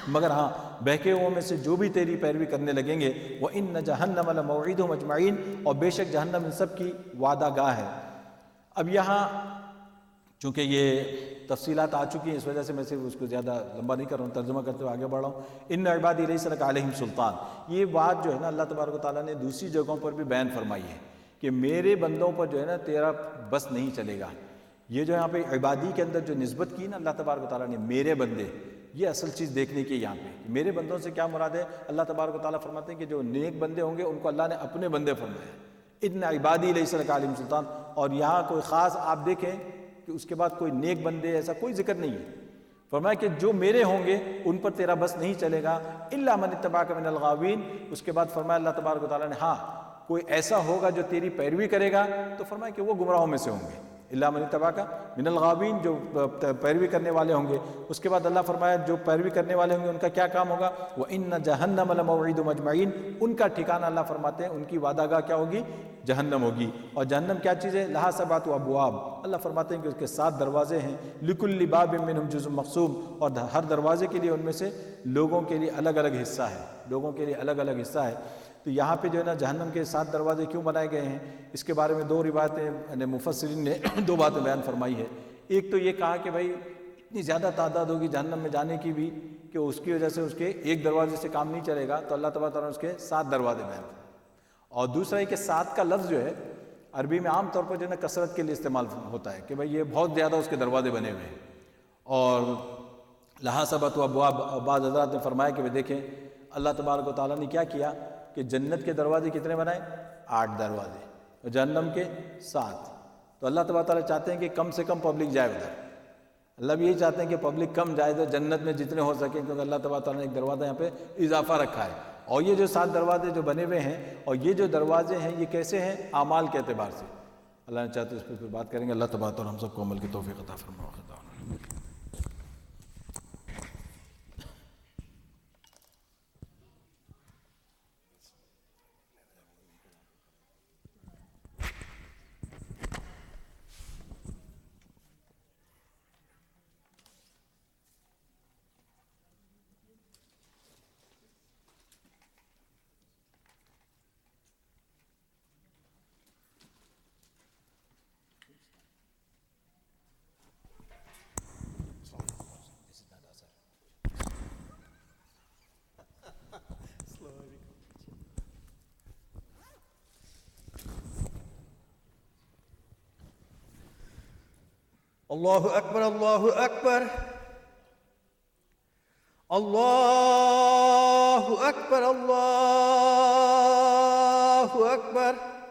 مگر ہاں بہکے ہوئوں میں سے جو بھی تیری پیروی کرنے لگیں گے، وَإِنَّ جَهَنَّمَ لَمَوْعِدُهُمْ أَجْمَعِينَ، اور بے شک جہنم ان سب کی وعدہ گاہ ہے۔ اب یہاں چونکہ یہ تفصیلات آ چکی ہیں اس وجہ سے میں صرف اس کو زیادہ لمبا نہیں کر رہا ہوں، ترجمہ کرتے ہوئے آگے بڑھ رہا ہوں۔ ان عبادی لیس لک علیہم سلطان، یہ بات جو ہے نا اللہ تبارک و تعالیٰ نے دوسری جگہوں پر بھی بیان فرمائی ہے کہ میرے بندوں پر جو ہے نا تیرا بس نہیں چلے گا۔ یہ جو یہاں پہ عبادی کے اندر جو نسبت کی نا اللہ تبارک و تعالیٰ نے میرے بندے، یہ اصل چیز دیکھنے کی یہاں پہ میرے بندوں سے کیا مراد ہے۔ اللہ تبارک و تعالیٰ فرماتے ہیں کہ جو نیک بندے ہوں گے ان کو اللہ نے اپنے بندے فرمایا، ان عبادی لیس لک علیہم سلطان، اور یہاں کوئی خاص آپ دیکھیں کہ اس کے بعد کوئی نیک بندے ایسا کوئی ذکر نہیں ہے، فرمایا کہ جو میرے ہوں گے ان پر تیرا بس نہیں چلے گا، الا من اتبعک من الغاوین۔ اس کے بعد فرمایا اللہ تبارک و تعالیٰ نے ہاں کوئی ایسا ہوگا جو تیری پیروی کرے گا تو فرمایا کہ وہ گمراہوں میں سے ہوں گے، الا من اتبعک من الغاوین، جو پیروی کرنے والے ہوں گے۔ اس کے بعد اللہ فرمایا جو پیروی کرنے والے ہوں گے ان کا کیا کام ہوگا، وَإِنَّ جَهَنَّمَ لَمَوْعِدُهُمْ أَجْمَعِينَ، ان کا ٹھکانہ اللہ فرماتے ہیں ان کی وعدہ گاہ کیا ہوگی، جہنم ہوگی۔ اور جہنم کیا چیز ہے، لہا سبعۃ ابواب، اللہ فرماتے ہیں کہ اس کے 7 دروازے ہیں، لِكُلِّ بَابٍ مِّنْهُمْ جُزْءٌ مَقْسُومٌ، اور ہر دروازے کے لیے ان میں سے لوگوں کے لیے الگ الگ حصہ ہے، لوگوں کے لیے الگ الگ حصہ ہے۔ تو یہاں پہ جو ہے نا جہنم کے 7 دروازے کیوں بنائے گئے ہیں، اس کے بارے میں 2 روایتیں یعنی مفسرین نے 2 باتیں بیان فرمائی ہے۔ ایک تو یہ کہا کہ بھائی اتنی زیادہ تعداد ہوگی جہنم میں جانے کی بھی کہ اس کی وجہ سے اس کے ایک دروازے سے کام نہیں چلے گا، تو اللہ تبارک تعالیٰ نے اس کے 7 دروازے بیان کیے۔ اور دوسرا یہ کہ 7 کا لفظ جو ہے عربی میں عام طور پر جو ہے نا کثرت کے لیے استعمال ہوتا ہے کہ بھائی یہ بہت زیادہ اس کے دروازے بنے ہوئے ہیں۔ اور لہا سبعۃ ابواب، بعض حضرات نے فرمایا کہ دیکھیں اللہ تبارک و تعالیٰ نے کیا کیا کہ جنت کے دروازے کتنے بنائے، 8 دروازے، اور جہنم کے 7۔ تو اللہ تبارک تعالیٰ چاہتے ہیں کہ کم سے کم پبلک جائے ادھر، اللہ بھی یہی چاہتے ہیں کہ پبلک کم جائے تو جنت میں جتنے ہو سکیں، کیونکہ اللہ تبارک تعالیٰ نے ایک دروازہ یہاں پہ اضافہ رکھا ہے۔ اور یہ جو 7 دروازے جو بنے ہوئے ہیں، اور یہ جو دروازے ہیں یہ کیسے ہیں، اعمال کے اعتبار سے، اللہ نے چاہتے اس پہ پھر بات کریں گے۔ اللہ تبارک تعالیٰ ہم سب کو عمل کی توفیق عطا فرمائے۔ اللہ اکبر، اللہ اکبر، اللہ اکبر، اللہ اکبر۔